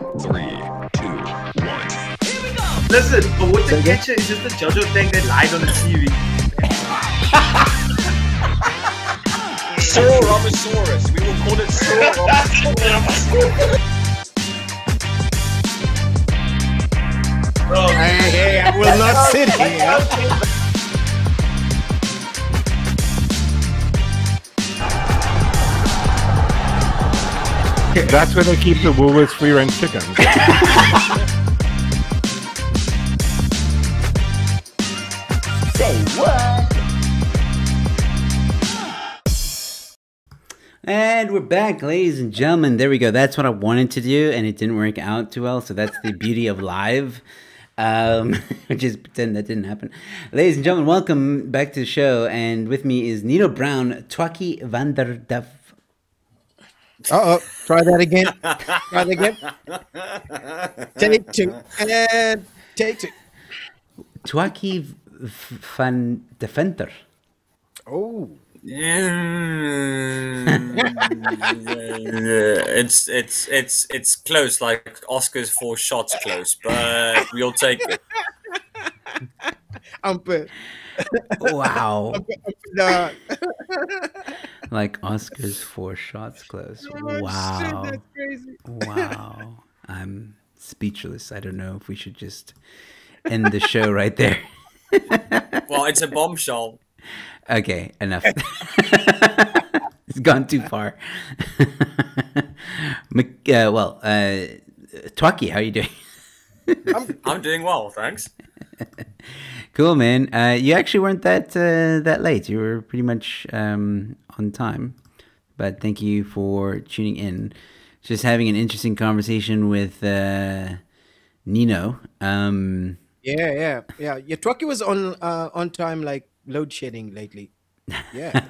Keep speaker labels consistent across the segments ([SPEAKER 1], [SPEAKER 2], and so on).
[SPEAKER 1] Three, two, one.
[SPEAKER 2] Listen, but what the kitchen is just the JoJo thing that lies on the TV.
[SPEAKER 3] Sauromosaurus. We will call it Sauromosaurus.
[SPEAKER 4] Hey, I will not sit here.
[SPEAKER 5] That's where they keep the Woolworths free range chickens.
[SPEAKER 6] Say what? And we're back, ladies and gentlemen. There we go. That's what I wanted to do, and it didn't work out too well. So that's the beauty of live. Just pretend that didn't happen. Ladies and gentlemen, welcome back to the show. And with me is Nino Brown, Twaki van der Duff.
[SPEAKER 4] Try that again. Try that again. Take two. And take two.
[SPEAKER 6] Twaki van de Venter.
[SPEAKER 4] Oh.
[SPEAKER 3] It's close, like Oscar's 4 shots close, but we'll take it.
[SPEAKER 6] Wow. Like Oscar's 4 shots close. Wow.
[SPEAKER 4] Shit, that's crazy.
[SPEAKER 6] Wow. I'm speechless. I don't know if we should just end the show right there.
[SPEAKER 3] Well, it's a bombshell.
[SPEAKER 6] Okay, enough. It's gone too far. Twaki, how are you doing?
[SPEAKER 3] I'm doing well, thanks.
[SPEAKER 6] Cool, man. You actually weren't that late. You were pretty much on time. But thank you for tuning in. Just having an interesting conversation with Nino.
[SPEAKER 4] Yeah. Twaki was on time, like load shedding lately. Yeah.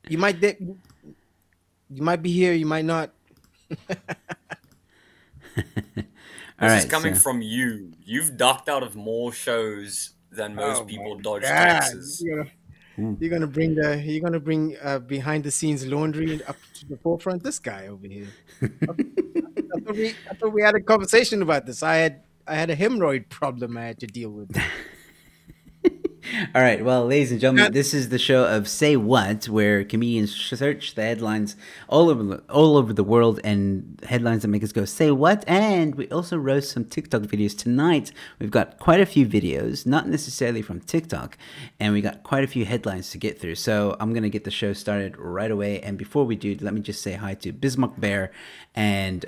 [SPEAKER 4] You might be here, you might not.
[SPEAKER 3] This is coming from you. You've ducked out of more shows than most people dodge taxes.
[SPEAKER 4] You're gonna bring behind the scenes laundry up to the forefront. This guy over here. I thought we had a conversation about this. I had a hemorrhoid problem I had to deal with.
[SPEAKER 6] All right, well, ladies and gentlemen, this is the show of Say What, where comedians search the headlines all over the world and headlines that make us go, say what? And we also roast some TikTok videos. Tonight, we've got quite a few videos, not necessarily from TikTok, and we got quite a few headlines to get through. So I'm going to get the show started right away. And before we do, let me just say hi to Bismarck Bear and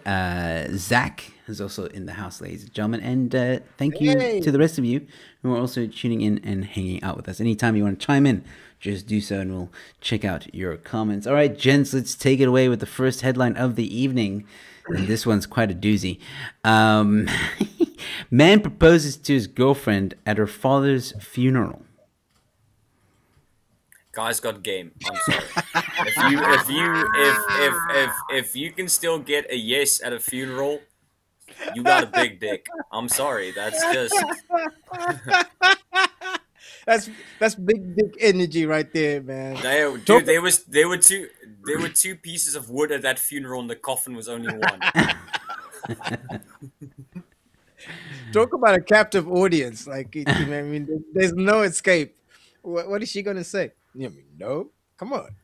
[SPEAKER 6] Zach, who's also in the house, ladies and gentlemen. And thank you to the rest of you who are also tuning in and hanging out with us. Anytime you want to chime in, just do so and we'll check out your comments. All right, gents, let's take it away with the first headline of the evening. And this one's quite a doozy. Man proposes to his girlfriend at her father's funeral.
[SPEAKER 3] Guys got game. I'm sorry. If you can still get a yes at a funeral, you got a big dick. I'm sorry. That's just
[SPEAKER 4] that's big dick energy right there, man.
[SPEAKER 3] There were two pieces of wood at that funeral, and the coffin was only one.
[SPEAKER 4] Talk about a captive audience. Like, I mean, there's no escape. What is she gonna say? You mean no? Come on.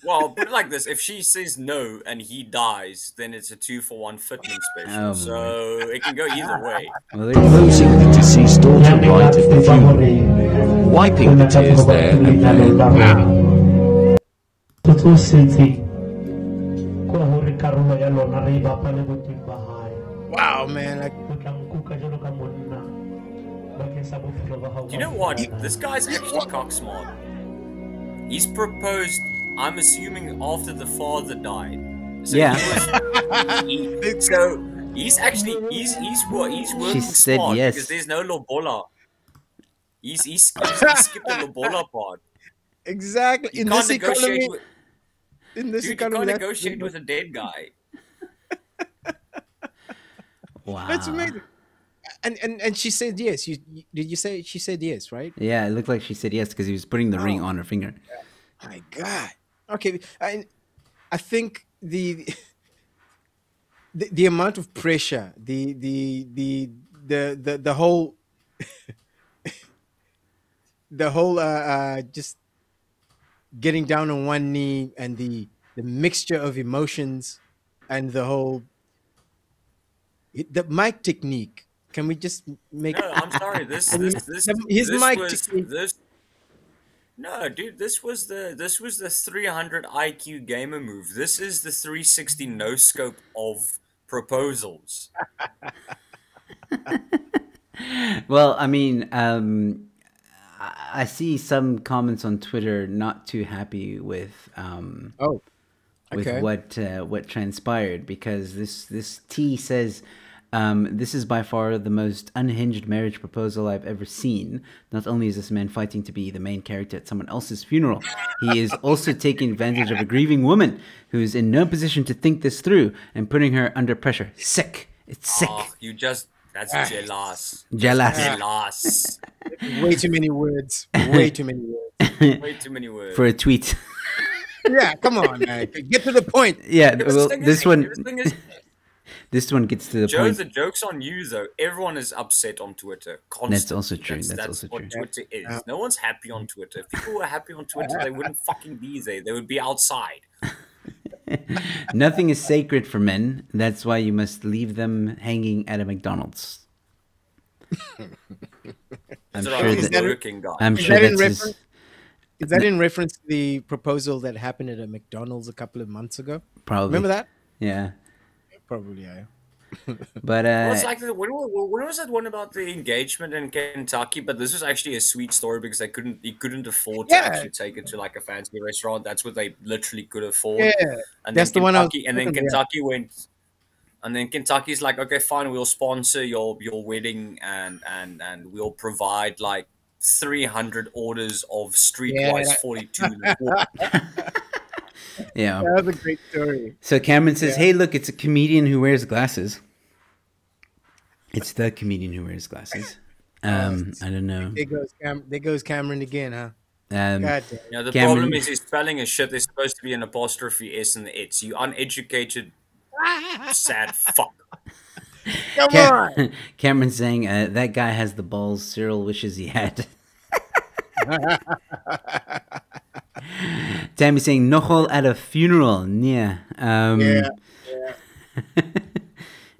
[SPEAKER 3] Well, put it like this: if she says no and he dies, then it's a 2-for-1 fitment special. So it can go either way.
[SPEAKER 1] Posing the deceased daughter right at the funeral, wiping the tears there and then
[SPEAKER 4] wow, man.
[SPEAKER 3] You know what? This guy's actually cock smart. He's proposed, I'm assuming, after the father died. So
[SPEAKER 6] yeah.
[SPEAKER 3] He's working
[SPEAKER 6] said
[SPEAKER 3] smart
[SPEAKER 6] yes.
[SPEAKER 3] because there's no lobola. He skipped the lobola part.
[SPEAKER 4] Exactly.
[SPEAKER 3] You can't negotiate with a dead guy.
[SPEAKER 6] Wow.
[SPEAKER 4] That's amazing. And she said yes. Did you say she said yes, right?
[SPEAKER 6] Yeah, it looked like she said yes because he was putting the ring on her finger.
[SPEAKER 4] My God. Okay, I think the the amount of pressure, the whole the whole just getting down on one knee, and the mixture of emotions, and the mic technique. Can we just make?
[SPEAKER 3] No, I'm sorry. This
[SPEAKER 4] his
[SPEAKER 3] this
[SPEAKER 4] mic
[SPEAKER 3] was
[SPEAKER 4] technique.
[SPEAKER 3] this. No, dude, this was the 300 IQ gamer move. This is the 360 no scope of proposals.
[SPEAKER 6] Well, I mean, I see some comments on Twitter not too happy with
[SPEAKER 4] Oh,
[SPEAKER 6] with
[SPEAKER 4] okay.
[SPEAKER 6] what transpired, because this T says, this is by far the most unhinged marriage proposal I've ever seen. Not only is this man fighting to be the main character at someone else's funeral, he is also taking advantage of a grieving woman who is in no position to think this through and putting her under pressure. Sick. It's sick.
[SPEAKER 3] Oh, that's jealous.
[SPEAKER 6] Jealous.
[SPEAKER 3] Jealous.
[SPEAKER 4] Way too many words. Way too many words.
[SPEAKER 3] Way too many words.
[SPEAKER 6] For a tweet.
[SPEAKER 4] Yeah, come on, man. Get to the point.
[SPEAKER 6] Yeah,
[SPEAKER 3] Yeah, but
[SPEAKER 6] well,
[SPEAKER 3] the
[SPEAKER 6] this
[SPEAKER 3] thing
[SPEAKER 6] one
[SPEAKER 3] is,
[SPEAKER 6] this one gets to the
[SPEAKER 3] Joe,
[SPEAKER 6] point.
[SPEAKER 3] the joke's on you though. Everyone is upset on Twitter constantly.
[SPEAKER 6] That's also true. That's also
[SPEAKER 3] what
[SPEAKER 6] true.
[SPEAKER 3] Twitter is. No one's happy on Twitter. If people were happy on Twitter, they wouldn't fucking be there. They would be outside.
[SPEAKER 6] Nothing is sacred for men. That's why you must leave them hanging at a McDonald's. I'm
[SPEAKER 3] That's
[SPEAKER 6] sure
[SPEAKER 3] what I was
[SPEAKER 6] that
[SPEAKER 3] working, guy.
[SPEAKER 6] I'm
[SPEAKER 4] Is
[SPEAKER 6] sure
[SPEAKER 4] that in
[SPEAKER 6] that's his,
[SPEAKER 4] reference? Is that in reference to the proposal that happened at a McDonald's a couple of months ago?
[SPEAKER 6] probably.
[SPEAKER 4] Remember that?
[SPEAKER 6] Yeah,
[SPEAKER 4] Probably, yeah.
[SPEAKER 6] but
[SPEAKER 3] Well, it's like when was that one about the engagement in Kentucky? But this was actually a sweet story because he couldn't afford to
[SPEAKER 4] Yeah.
[SPEAKER 3] actually take it to like a fancy restaurant. That's what they literally could afford.
[SPEAKER 4] Yeah,
[SPEAKER 3] And
[SPEAKER 4] that's
[SPEAKER 3] then
[SPEAKER 4] the one I was
[SPEAKER 3] Kentucky, and then
[SPEAKER 4] talking about.
[SPEAKER 3] Kentucky went, and then Kentucky's like, okay, fine, we'll sponsor your wedding and we'll provide like 300 orders of Streetwise
[SPEAKER 4] Yeah.
[SPEAKER 3] 42. in the morning.
[SPEAKER 6] yeah.
[SPEAKER 4] That was a great story.
[SPEAKER 6] So Cameron says,
[SPEAKER 4] Yeah.
[SPEAKER 6] "Hey, look, it's a comedian who wears glasses." It's the comedian who wears glasses. I don't know.
[SPEAKER 4] There goes Cameron again, huh?
[SPEAKER 6] Um,
[SPEAKER 4] God damn.
[SPEAKER 3] You know, the
[SPEAKER 6] Cameron-
[SPEAKER 3] problem is his spelling is shit. There's supposed to be an apostrophe S in the it's. You uneducated, sad fuck.
[SPEAKER 4] Come on.
[SPEAKER 6] Cameron saying that guy has the balls Cyril wishes he had. Tammy saying nochal at a funeral. Yeah.
[SPEAKER 4] Yeah.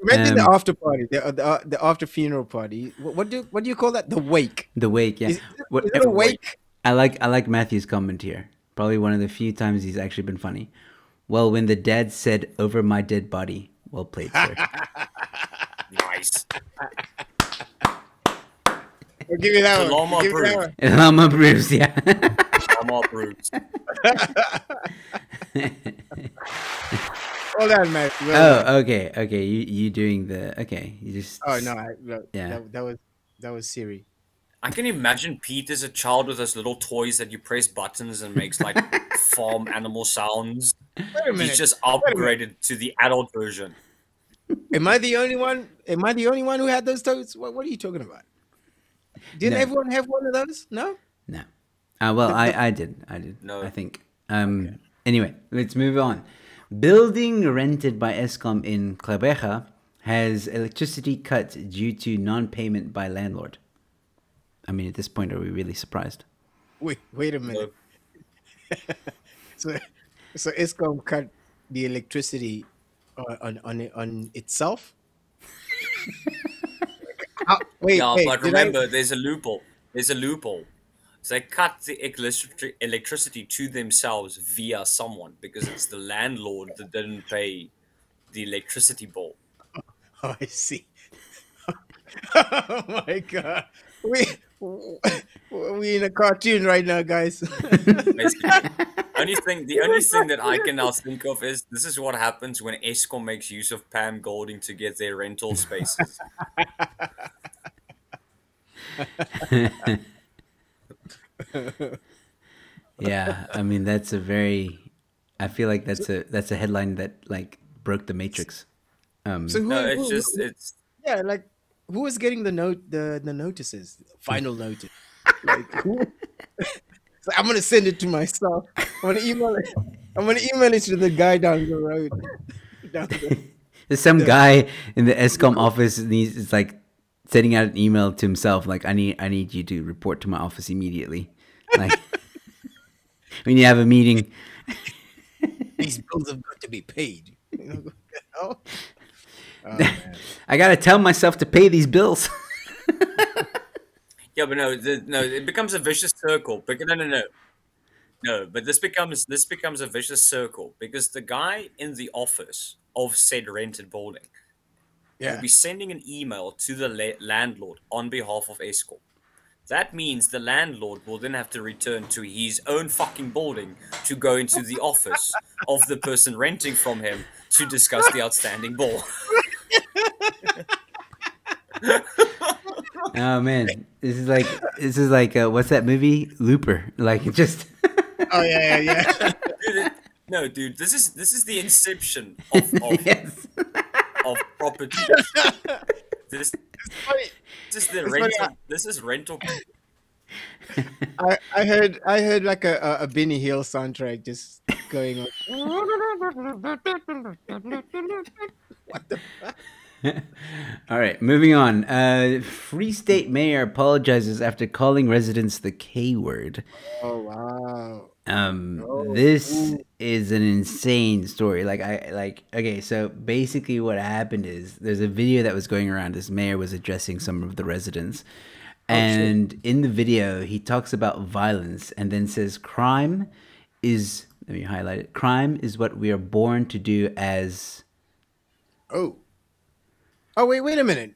[SPEAKER 4] Imagine the after party, the after funeral party. What do you call that? The wake.
[SPEAKER 6] The wake. Yeah.
[SPEAKER 4] Is it a wake?
[SPEAKER 6] I like Matthew's comment here. Probably one of the few times he's actually been funny. Well, when the dad said "over my dead body," well played, sir.
[SPEAKER 3] Nice.
[SPEAKER 4] I'll give you that
[SPEAKER 3] The
[SPEAKER 4] one.
[SPEAKER 3] Lama
[SPEAKER 4] Give you that
[SPEAKER 3] approved.
[SPEAKER 4] one.
[SPEAKER 6] Lama Bruce, yeah.
[SPEAKER 3] I'm all bruised.
[SPEAKER 4] Hold on, man.
[SPEAKER 6] Oh, okay. You doing the okay? You just
[SPEAKER 4] Oh no,
[SPEAKER 6] Yeah.
[SPEAKER 4] that was Siri.
[SPEAKER 3] I can imagine Pete as a child with those little toys that you press buttons and makes like farm animal sounds.
[SPEAKER 4] Wait a minute.
[SPEAKER 3] He's just upgraded to the adult version.
[SPEAKER 4] Am I the only one? Am I the only one who had those toes? What are you talking about? Didn't
[SPEAKER 6] No.
[SPEAKER 4] everyone have one of those? No.
[SPEAKER 6] No. Well, I did.
[SPEAKER 3] No.
[SPEAKER 6] I think. Anyway, let's move on. Building rented by Eskom in Klebecha has electricity cut due to non-payment by landlord. I mean, at this point, are we really surprised?
[SPEAKER 4] Wait a minute. So Eskom cut the electricity on itself. Wait,
[SPEAKER 3] Yeah,
[SPEAKER 4] wait,
[SPEAKER 3] but
[SPEAKER 4] did I-
[SPEAKER 3] remember, there's a loophole. There's a loophole. So they cut the electricity to themselves via someone because it's the landlord that didn't pay the electricity bill.
[SPEAKER 4] Oh, I see. Oh my god, we in a cartoon right now, guys.
[SPEAKER 3] Basically. The only thing that I can now think of is this is what happens when Eskom makes use of Pam Golding to get their rental spaces.
[SPEAKER 6] Yeah, I mean that's a very. I feel like that's a headline that like broke the Matrix.
[SPEAKER 4] So
[SPEAKER 3] No, it's
[SPEAKER 4] yeah, like who was getting the notices, final notice? Like who? So I'm gonna send it to myself. I'm gonna email it to the guy down the road.
[SPEAKER 6] There's some guy in the ESCOM office, and he's like sending out an email to himself, like, I need you to report to my office immediately. Like, when you have a meeting.
[SPEAKER 4] These bills have got to be paid. Oh, man.
[SPEAKER 3] I gotta tell myself to pay these bills. Yeah, but no, it becomes a vicious circle. But no. But this becomes a vicious circle because the guy in the office of said rented building will be sending an email to the landlord on behalf of Eskom. That means the landlord will then have to return to his own fucking building to go into the office of the person renting from him to discuss the outstanding bill.
[SPEAKER 6] Oh man, this is like what's that movie? Looper. Like, it just.
[SPEAKER 4] Oh yeah.
[SPEAKER 3] Dude, this is the inception of
[SPEAKER 6] Yes.
[SPEAKER 3] of property. This is rental.
[SPEAKER 4] I heard like a Benny Hill soundtrack just going on. What the fuck?
[SPEAKER 6] All right, moving on. Free State Mayor apologizes after calling residents the K word.
[SPEAKER 4] Oh wow.
[SPEAKER 6] This is an insane story. Okay, so basically what happened is there's a video that was going around. This mayor was addressing some of the residents. And in the video, he talks about violence and then says crime is, let me highlight it. Crime is what we are born to do as.
[SPEAKER 4] Oh, wait a minute.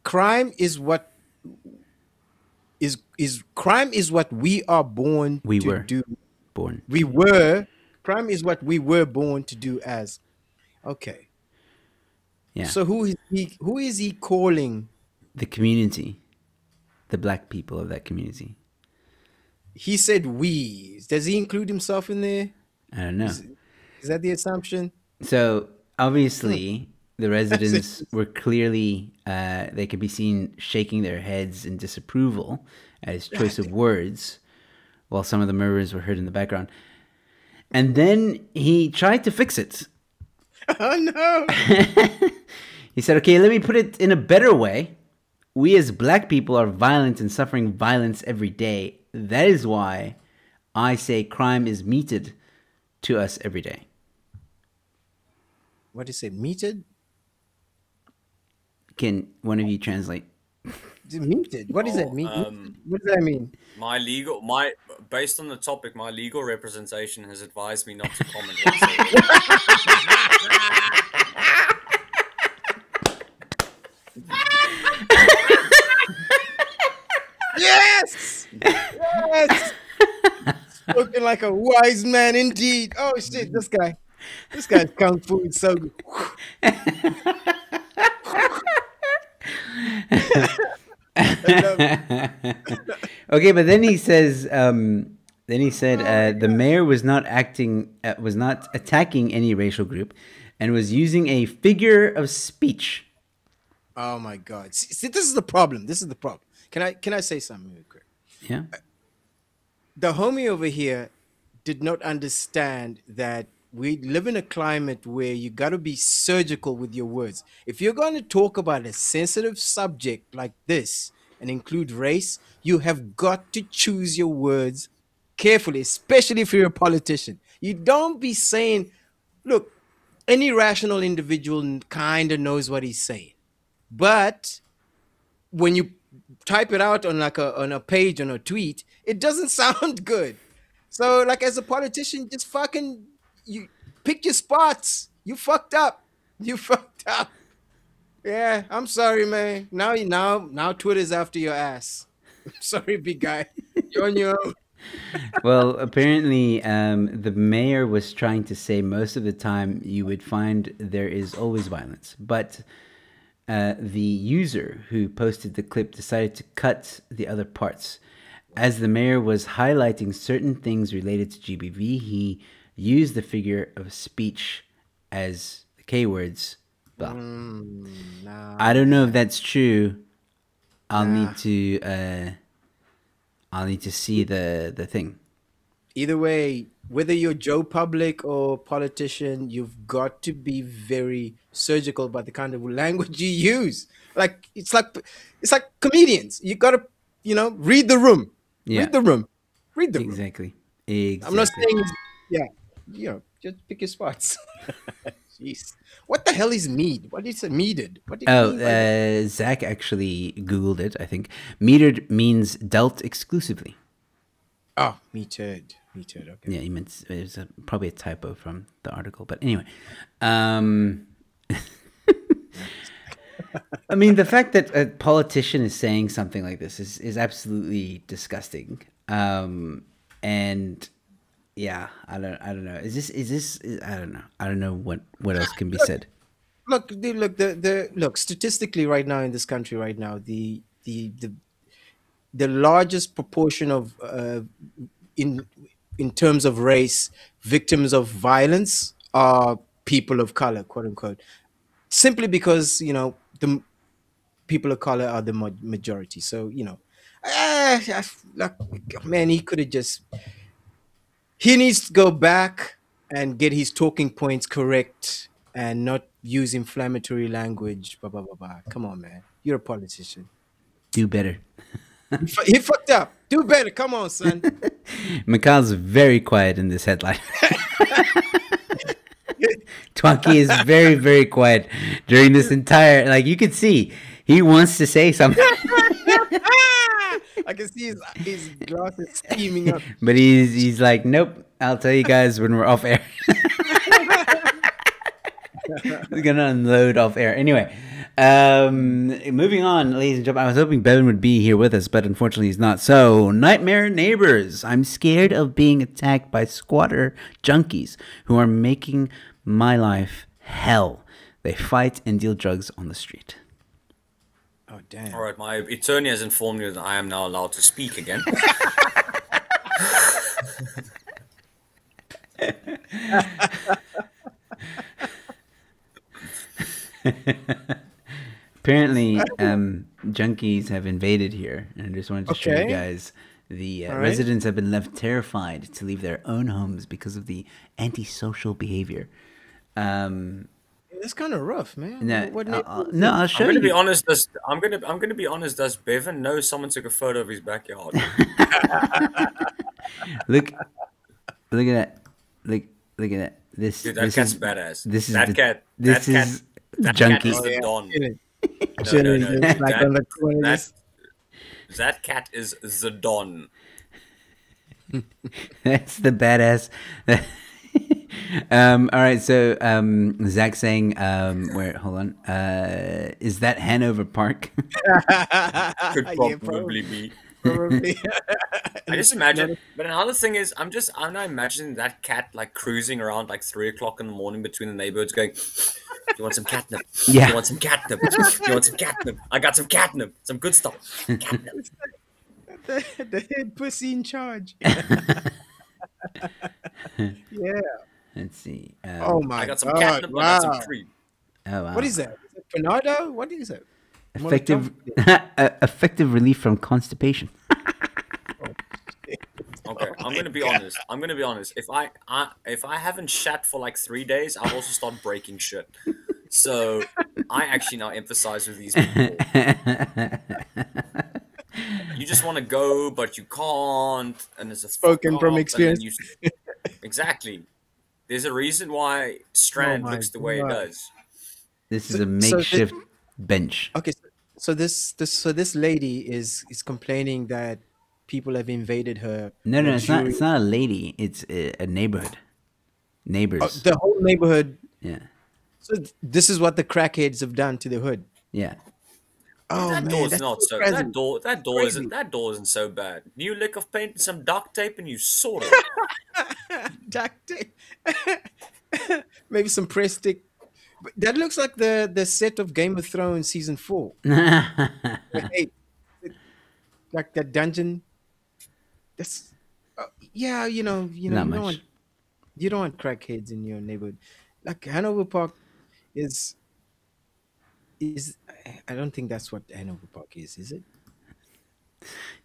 [SPEAKER 4] Crime is what crime is what we are born to do. Crime is what we were born to do as. Okay.
[SPEAKER 6] Yeah.
[SPEAKER 4] So who is he calling?
[SPEAKER 6] The community. The black people of that community.
[SPEAKER 4] He said we. Does he include himself in there?
[SPEAKER 6] I don't know.
[SPEAKER 4] Is that the assumption?
[SPEAKER 6] So obviously the residents were clearly, they could be seen shaking their heads in disapproval at his choice of words, while some of the murmurs were heard in the background. And then he tried to fix it.
[SPEAKER 4] Oh no.
[SPEAKER 6] He said, okay, let me put it in a better way. We as black people are violent and suffering violence every day. That is why I say crime is meted to us every day.
[SPEAKER 4] What did he say? Meted?
[SPEAKER 6] Can one of you translate?
[SPEAKER 4] Meted? What does that mean? What does that mean?
[SPEAKER 3] Based on the topic, my legal representation has advised me not to comment.
[SPEAKER 4] Yes! Yes! Spoken like a wise man indeed. Oh shit, this guy's kung fu is so good.
[SPEAKER 6] Okay, but then he says, the mayor was not attacking any racial group, and was using a figure of speech.
[SPEAKER 4] Oh my God! See, this is the problem. Can I say something real quick?
[SPEAKER 6] Yeah.
[SPEAKER 4] The homie over here did not understand that we live in a climate where you got to be surgical with your words. If you're going to talk about a sensitive subject like this and include race, you have got to choose your words carefully, especially if you're a politician. You don't be saying, look, any rational individual kind of knows what he's saying. But when you type it out on a page, on a tweet, it doesn't sound good. So like as a politician, just fucking you pick your spots. You fucked up. Yeah, I'm sorry, man. Now Twitter's after your ass. I'm sorry, big guy. You're on your own.
[SPEAKER 6] Well, apparently, the mayor was trying to say most of the time you would find there is always violence, but the user who posted the clip decided to cut the other parts. As the mayor was highlighting certain things related to GBV, he used the figure of speech as the K words. Blah.
[SPEAKER 4] Nah.
[SPEAKER 6] I don't know if that's true. I'll need to see the thing.
[SPEAKER 4] either way, whether you're Joe Public or politician, you've got to be very surgical about the kind of language you use. Like it's like comedians. You gotta, read the room.
[SPEAKER 6] Yeah,
[SPEAKER 4] Read the room. Read the room.
[SPEAKER 6] exactly.
[SPEAKER 4] I'm not
[SPEAKER 6] Exactly.
[SPEAKER 4] saying yeah, just pick your spots. Jeez. What the hell is mead? What is it meaded? What do you
[SPEAKER 6] Oh,
[SPEAKER 4] mean by that?
[SPEAKER 6] Zach actually Googled it, I think. Metered means dealt exclusively.
[SPEAKER 4] Oh, metered. Metered, okay.
[SPEAKER 6] Yeah, he meant it was probably a typo from the article. But anyway, um, I mean, the fact that a politician is saying something like this is absolutely disgusting. And yeah, I don't know. I don't know. I don't know what else can be said.
[SPEAKER 4] Look, statistically right now in this country right now, the largest proportion of in in terms of race victims of violence are people of color, quote unquote, simply because the people of color are the majority. So like, man, he needs to go back and get his talking points correct and not use inflammatory language. Blah blah blah blah. Come on, man, you're a politician.
[SPEAKER 6] Do better.
[SPEAKER 4] He fucked up. Do better. Come on, son.
[SPEAKER 6] Mikhail's very quiet in this headline. Twonky is very, very quiet during this entire. Like you can see, he wants to say something,
[SPEAKER 4] I can see his glasses steaming up.
[SPEAKER 6] but he's like, nope. I'll tell you guys when we're off air. We're gonna unload off air anyway. Moving on, ladies and gentlemen. I was hoping Bevan would be here with us, but unfortunately he's not. So, nightmare neighbors. I'm scared of being attacked by squatter junkies who are making my life hell. They fight and deal drugs on the street.
[SPEAKER 4] Oh damn!
[SPEAKER 3] All right, my attorney has informed me that I am now allowed to speak again.
[SPEAKER 6] Apparently, junkies have invaded here, and I just wanted to show you
[SPEAKER 4] Okay.
[SPEAKER 6] guys. The
[SPEAKER 4] All right.
[SPEAKER 6] residents have been left terrified to leave their own homes because of the antisocial behavior.
[SPEAKER 4] That's kind of rough, man.
[SPEAKER 6] No,
[SPEAKER 4] What
[SPEAKER 6] no, I'll show
[SPEAKER 3] I'm gonna
[SPEAKER 6] you.
[SPEAKER 3] be honest. I'm gonna be honest. Does Bevan know someone took a photo of his backyard?
[SPEAKER 6] Look, look at that. Look at that. This,
[SPEAKER 3] Dude, that
[SPEAKER 6] this
[SPEAKER 3] cat's
[SPEAKER 6] is
[SPEAKER 3] badass.
[SPEAKER 6] this is
[SPEAKER 3] that
[SPEAKER 6] the-
[SPEAKER 3] cat.
[SPEAKER 6] this
[SPEAKER 3] that
[SPEAKER 6] is
[SPEAKER 3] cat. That cat
[SPEAKER 6] junkie.
[SPEAKER 3] is the Don. No,
[SPEAKER 4] Chilling,
[SPEAKER 3] no, no.
[SPEAKER 4] just like on the corner.
[SPEAKER 3] That cat is the Don.
[SPEAKER 6] That's the badass. All right, so Zach saying, where? Hold on. Is that Hanover Park?
[SPEAKER 3] Could
[SPEAKER 4] Yeah,
[SPEAKER 3] probably be.
[SPEAKER 4] probably.
[SPEAKER 3] I just imagine. But another thing is, I'm not imagining that cat like cruising around like 3 o'clock in the morning between the neighborhoods, going, "You want some catnip?
[SPEAKER 6] Yeah.
[SPEAKER 3] You want some catnip? You want some catnip? I got some catnip. Some good stuff. Catnip."
[SPEAKER 4] the head pussy in charge. Yeah.
[SPEAKER 6] Let's see.
[SPEAKER 4] Oh my
[SPEAKER 3] I got some
[SPEAKER 4] god!
[SPEAKER 3] catnip. I got
[SPEAKER 4] Wow.
[SPEAKER 3] some cream.
[SPEAKER 6] Oh, wow.
[SPEAKER 4] What is that? Is it Bernardo? What is it?
[SPEAKER 6] Effective, effective relief from constipation.
[SPEAKER 3] Okay, I'm gonna be honest. I'm gonna be honest. If I haven't shat for like 3 days, I'll also start breaking shit. So I actually now emphasize with these people. You just want to go, but you can't, and it's a
[SPEAKER 4] Spoken
[SPEAKER 3] fuck
[SPEAKER 4] from
[SPEAKER 3] off, and then
[SPEAKER 4] experience.
[SPEAKER 3] exactly. There's a reason why Strand
[SPEAKER 4] Oh my
[SPEAKER 3] looks the way it
[SPEAKER 4] God.
[SPEAKER 3] does.
[SPEAKER 6] This is a
[SPEAKER 4] So
[SPEAKER 6] makeshift bench.
[SPEAKER 4] Okay, so this lady is complaining that people have invaded her.
[SPEAKER 6] No, no, it's not.
[SPEAKER 4] luxury-
[SPEAKER 6] It's not a lady. It's a neighborhood. Neighbors.
[SPEAKER 4] Oh, the whole neighborhood.
[SPEAKER 6] Yeah,
[SPEAKER 4] So this is what the crackheads have done to the hood.
[SPEAKER 6] yeah.
[SPEAKER 4] Oh
[SPEAKER 3] That
[SPEAKER 4] man,
[SPEAKER 3] door's
[SPEAKER 4] that's
[SPEAKER 3] not so.
[SPEAKER 4] crazy.
[SPEAKER 3] That door
[SPEAKER 4] Crazy.
[SPEAKER 3] isn't so bad. New lick of paint and some duct tape, and you sort it.
[SPEAKER 4] Duct tape. Maybe some press stick. But that looks like the set of Game of Thrones season 4. Hey, like that dungeon. That's yeah,
[SPEAKER 6] Not
[SPEAKER 4] you don't
[SPEAKER 6] much.
[SPEAKER 4] want crackheads in your neighborhood. Like Hanover Park is I don't think that's what Hanover Park is it?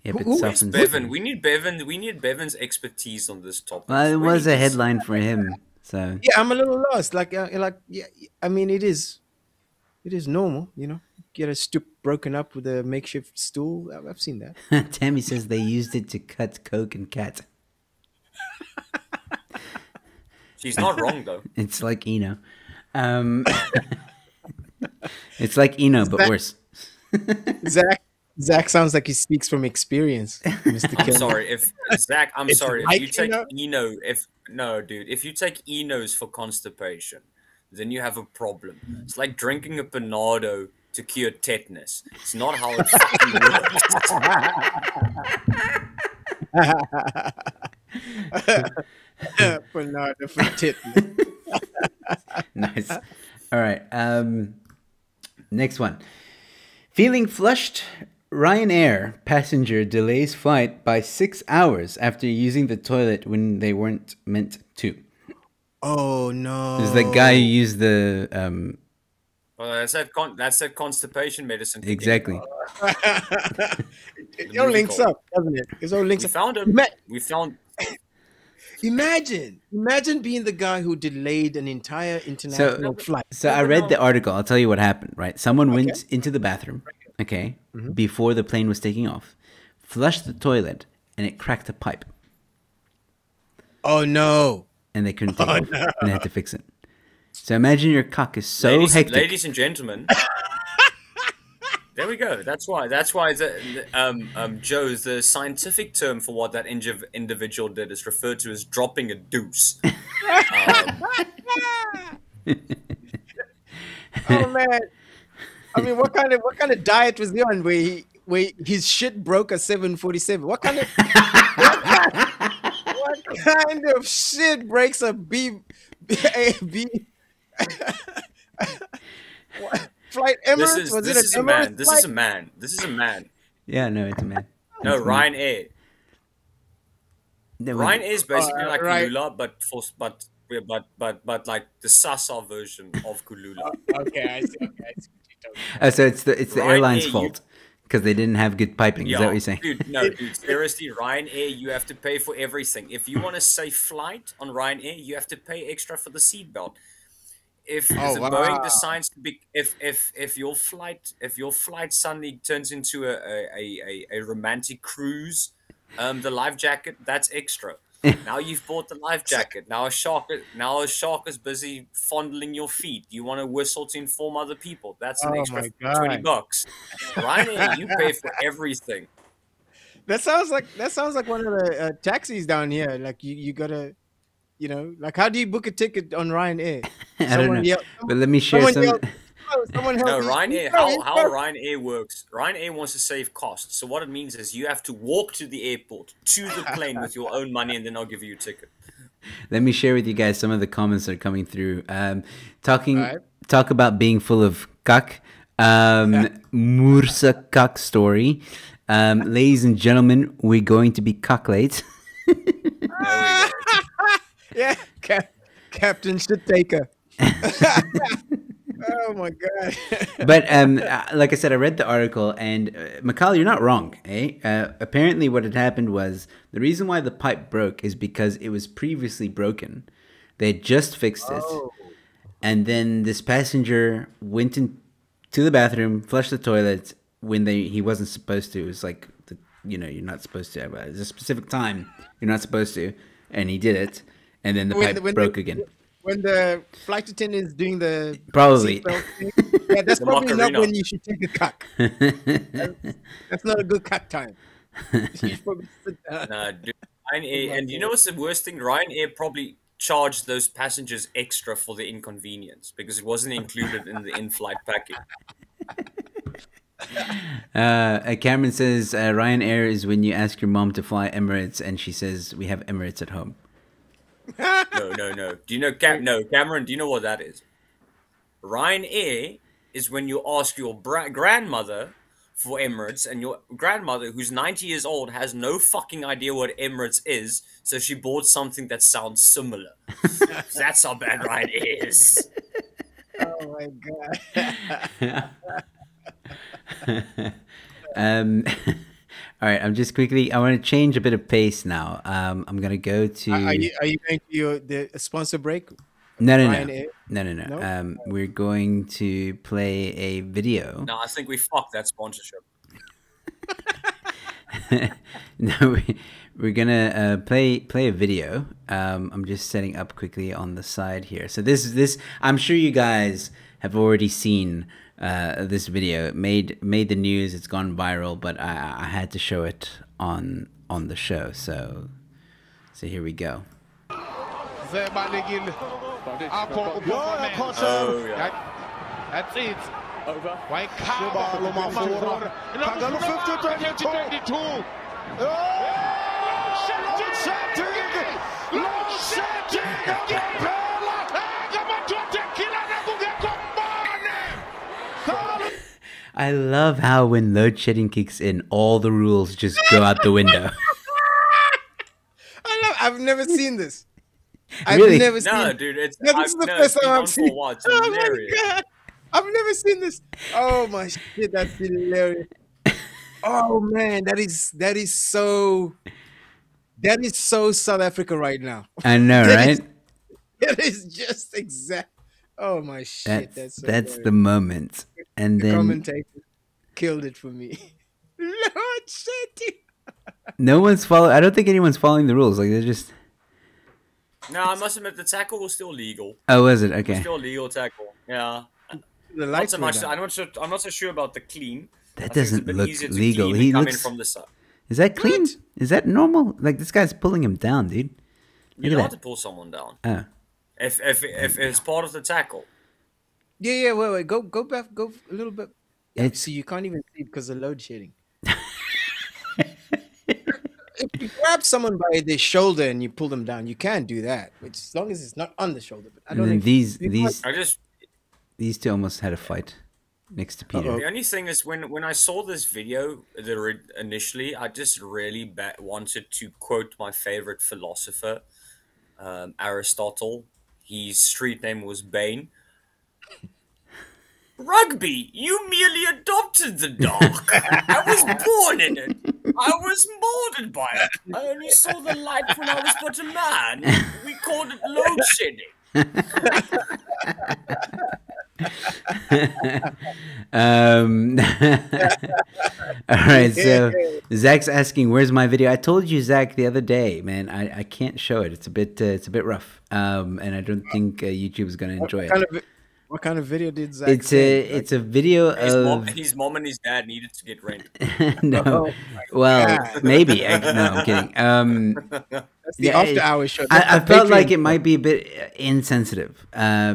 [SPEAKER 6] Yeah, but
[SPEAKER 4] Who is
[SPEAKER 6] softens.
[SPEAKER 3] Bevan, we need Bevan's expertise on this topic.
[SPEAKER 6] Well, it
[SPEAKER 3] Really
[SPEAKER 6] was a
[SPEAKER 3] is.
[SPEAKER 6] headline for him, so
[SPEAKER 4] Yeah, I'm a little lost. Yeah. I mean, it is normal, you know. Get a stoop broken up with a makeshift stool. I've seen that.
[SPEAKER 6] Tammy says they used it to cut Coke and Cat.
[SPEAKER 3] She's not wrong though.
[SPEAKER 6] It's like Eno. It's like Eno, but
[SPEAKER 4] that-
[SPEAKER 6] worse.
[SPEAKER 4] Zach sounds like he speaks from experience, Mr.
[SPEAKER 3] I'm
[SPEAKER 4] Kim.
[SPEAKER 3] sorry if Zach. I'm
[SPEAKER 4] It's
[SPEAKER 3] sorry
[SPEAKER 4] like
[SPEAKER 3] if you take
[SPEAKER 4] Eno?
[SPEAKER 3] if you take Enos for constipation, then you have a problem. It's like drinking a Panado to cure tetanus. It's not how it fucking works.
[SPEAKER 4] Bernardo for tit.
[SPEAKER 6] Nice. All right. Next one. Feeling flushed, Ryanair passenger delays flight by 6 hours after using the toilet when they weren't meant to.
[SPEAKER 4] Oh no!
[SPEAKER 6] This is the guy who used the
[SPEAKER 3] Well, that's that constipation medicine. kicking.
[SPEAKER 6] exactly.
[SPEAKER 4] It all links up, doesn't it? It all links
[SPEAKER 3] We
[SPEAKER 4] up.
[SPEAKER 3] found him. We found.
[SPEAKER 4] Imagine being the guy who delayed an entire international flight.
[SPEAKER 6] So I read the article. I'll tell you what happened, right? Someone went into the bathroom, okay, before the plane was taking off, flushed the toilet, and it cracked a pipe.
[SPEAKER 4] Oh no!
[SPEAKER 6] And they couldn't take it off, and they had to fix it. So imagine your cock is so hectic.
[SPEAKER 3] Ladies and gentlemen. There we go. That's why Joe's the scientific term for what that individual did is referred to as dropping a deuce.
[SPEAKER 4] Oh man! I mean, what kind of diet was he on where his shit broke at 7:47? What kind of shit breaks a B? What? Flight Emirates?
[SPEAKER 3] This is a man. This is a man. This is a man.
[SPEAKER 6] Yeah, no, it's a man.
[SPEAKER 3] No, Ryanair.
[SPEAKER 6] No,
[SPEAKER 3] Ryanair is basically like
[SPEAKER 4] right.
[SPEAKER 3] Kulula, but like the Sasa version of Kulula.
[SPEAKER 4] Okay, I see.
[SPEAKER 6] so it's the
[SPEAKER 3] Ryanair,
[SPEAKER 6] airline's
[SPEAKER 3] you-
[SPEAKER 6] fault because they didn't have good piping. Is that what you're saying?
[SPEAKER 3] Dude, seriously, Ryanair, you have to pay for everything. If you want a safe flight on Ryanair, you have to pay extra for the seatbelt. If Boeing decides to be, if your flight suddenly turns into a romantic cruise, the life jacket that's extra. Now you've bought the life jacket. Now a shark is busy fondling your feet. You want to whistle to inform other people. That's an extra
[SPEAKER 4] my God.
[SPEAKER 3] $20. Ryanair, you pay for everything.
[SPEAKER 4] That sounds like one of the taxis down here. Like you gotta, you know, like how do you book a ticket on Ryanair?
[SPEAKER 6] I don't know. But let me share some.
[SPEAKER 4] Someone help
[SPEAKER 3] No,
[SPEAKER 4] me.
[SPEAKER 3] Ryanair. How Ryanair works? Ryanair wants to save costs. So what it means is you have to walk to the airport to the plane with your own money, and then I'll give you a ticket.
[SPEAKER 6] Let me share with you guys some of the comments that are coming through. Talk about being full of cuck. Mursa cuck story. Ladies and gentlemen, we're going to be cuck late.
[SPEAKER 4] Yeah, Captain Shit-Taker. Oh my god!
[SPEAKER 6] But like I said, I read the article, and Mikhail, you're not wrong. Apparently, what had happened was the reason why the pipe broke is because it was previously broken. They had just fixed it, and then this passenger went into the bathroom, flushed the toilet when he wasn't supposed to. It was like you're not supposed to. There's a specific time you're not supposed to, and he did it, and then the pipe broke again.
[SPEAKER 4] When the flight attendant is doing the
[SPEAKER 6] Probably.
[SPEAKER 4] seatbelt thing, yeah, that's
[SPEAKER 3] The
[SPEAKER 4] probably not
[SPEAKER 3] Macarena.
[SPEAKER 4] when you should take a cuck. That's not a good cuck time. You should probably sit down.
[SPEAKER 3] Nah, dude. And you know what's the worst thing? Ryanair probably charged those passengers extra for the inconvenience because it wasn't included in the in-flight package.
[SPEAKER 6] Cameron says Ryanair is when you ask your mom to fly Emirates and she says we have Emirates at home.
[SPEAKER 3] No. Do you know Cameron? Do you know what that is? Ryanair is when you ask your grandmother for Emirates, and your grandmother, who's 90 years old, has no fucking idea what Emirates is, so she bought something that sounds similar. That's how bad Ryanair is.
[SPEAKER 4] Oh my god!
[SPEAKER 6] All right, I'm just quickly. I want to change a bit of pace now. I'm gonna go to.
[SPEAKER 4] Are you going to the sponsor break?
[SPEAKER 6] No.
[SPEAKER 4] No?
[SPEAKER 6] We're going to play a video.
[SPEAKER 3] No, I think we fucked that sponsorship.
[SPEAKER 6] No, we're gonna play a video. I'm just setting up quickly on the side here. So this I'm sure you guys have already seen this video. It made the news. It's gone viral, but I had to show it on the show. So here we go.
[SPEAKER 3] Oh yeah.
[SPEAKER 7] That's it. Over. White cow. Number 52.
[SPEAKER 6] I love how when load shedding kicks in, all the rules just go out the window.
[SPEAKER 4] I've never seen this.
[SPEAKER 6] Really?
[SPEAKER 4] I've never seen.
[SPEAKER 3] No, dude, it's
[SPEAKER 4] No, this is the first time I've seen.
[SPEAKER 3] It's
[SPEAKER 4] Oh my
[SPEAKER 3] hilarious.
[SPEAKER 4] god! I've never seen this. Oh my shit, that's hilarious. Oh man, that is so South Africa right now.
[SPEAKER 6] I know, right?
[SPEAKER 4] That is just exact. Oh my shit, that's so
[SPEAKER 6] That's
[SPEAKER 4] hilarious.
[SPEAKER 6] the moment. And
[SPEAKER 4] The
[SPEAKER 6] then
[SPEAKER 4] commentator killed it for me. Lord shit.
[SPEAKER 6] no one's following. I don't think anyone's following the rules. Like they're just.
[SPEAKER 3] No, I must admit the tackle was still legal.
[SPEAKER 6] Oh, was it?
[SPEAKER 3] It was
[SPEAKER 6] Okay.
[SPEAKER 3] still a legal tackle. Yeah.
[SPEAKER 4] The
[SPEAKER 3] Not
[SPEAKER 4] lights
[SPEAKER 3] so
[SPEAKER 4] were
[SPEAKER 3] much.
[SPEAKER 4] down.
[SPEAKER 3] I'm not so sure about the clean.
[SPEAKER 6] That
[SPEAKER 3] I think it's a
[SPEAKER 6] doesn't
[SPEAKER 3] bit
[SPEAKER 6] look
[SPEAKER 3] easier to
[SPEAKER 6] legal.
[SPEAKER 3] clean
[SPEAKER 6] He
[SPEAKER 3] and come
[SPEAKER 6] looks.
[SPEAKER 3] in from the side.
[SPEAKER 6] Is that clean? Is that normal? Like this guy's pulling him down, dude.
[SPEAKER 3] You
[SPEAKER 6] Look
[SPEAKER 3] know
[SPEAKER 6] at
[SPEAKER 3] how to
[SPEAKER 6] that.
[SPEAKER 3] pull someone down.
[SPEAKER 6] Oh.
[SPEAKER 3] If it's part of the tackle.
[SPEAKER 4] Yeah, wait, go back, go a little bit. Yeah,
[SPEAKER 6] It's-
[SPEAKER 4] see, you can't even see because of load shedding. If you grab someone by the shoulder and you pull them down, you can do that, which as long as it's not on the shoulder. But I
[SPEAKER 6] And
[SPEAKER 4] don't
[SPEAKER 6] then
[SPEAKER 4] know.
[SPEAKER 3] I just
[SPEAKER 6] these two almost had a fight next to Peter.
[SPEAKER 4] Uh-oh.
[SPEAKER 3] the only thing is when I saw this video initially, I just really wanted to quote my favorite philosopher, Aristotle. His street name was Bane. Rugby, you merely adopted the dog. I was born in it. I was molded by it. I only saw the light when I was but a man. We called it load shedding.
[SPEAKER 6] All right, so Zach's asking, "Where's my video?" I told you, Zach, the other day, man. I can't show it. It's a bit rough, and I don't think YouTube is gonna enjoy it.
[SPEAKER 4] What kind of video did Zach?
[SPEAKER 6] It's a video of
[SPEAKER 3] His mom and his dad needed to get rent.
[SPEAKER 6] no.
[SPEAKER 4] Oh
[SPEAKER 6] Well,
[SPEAKER 4] God.
[SPEAKER 6] maybe. No, I'm kidding.
[SPEAKER 4] That's the after hours show.
[SPEAKER 6] I
[SPEAKER 4] That's the
[SPEAKER 6] felt like
[SPEAKER 4] Patreon
[SPEAKER 6] it might be a bit insensitive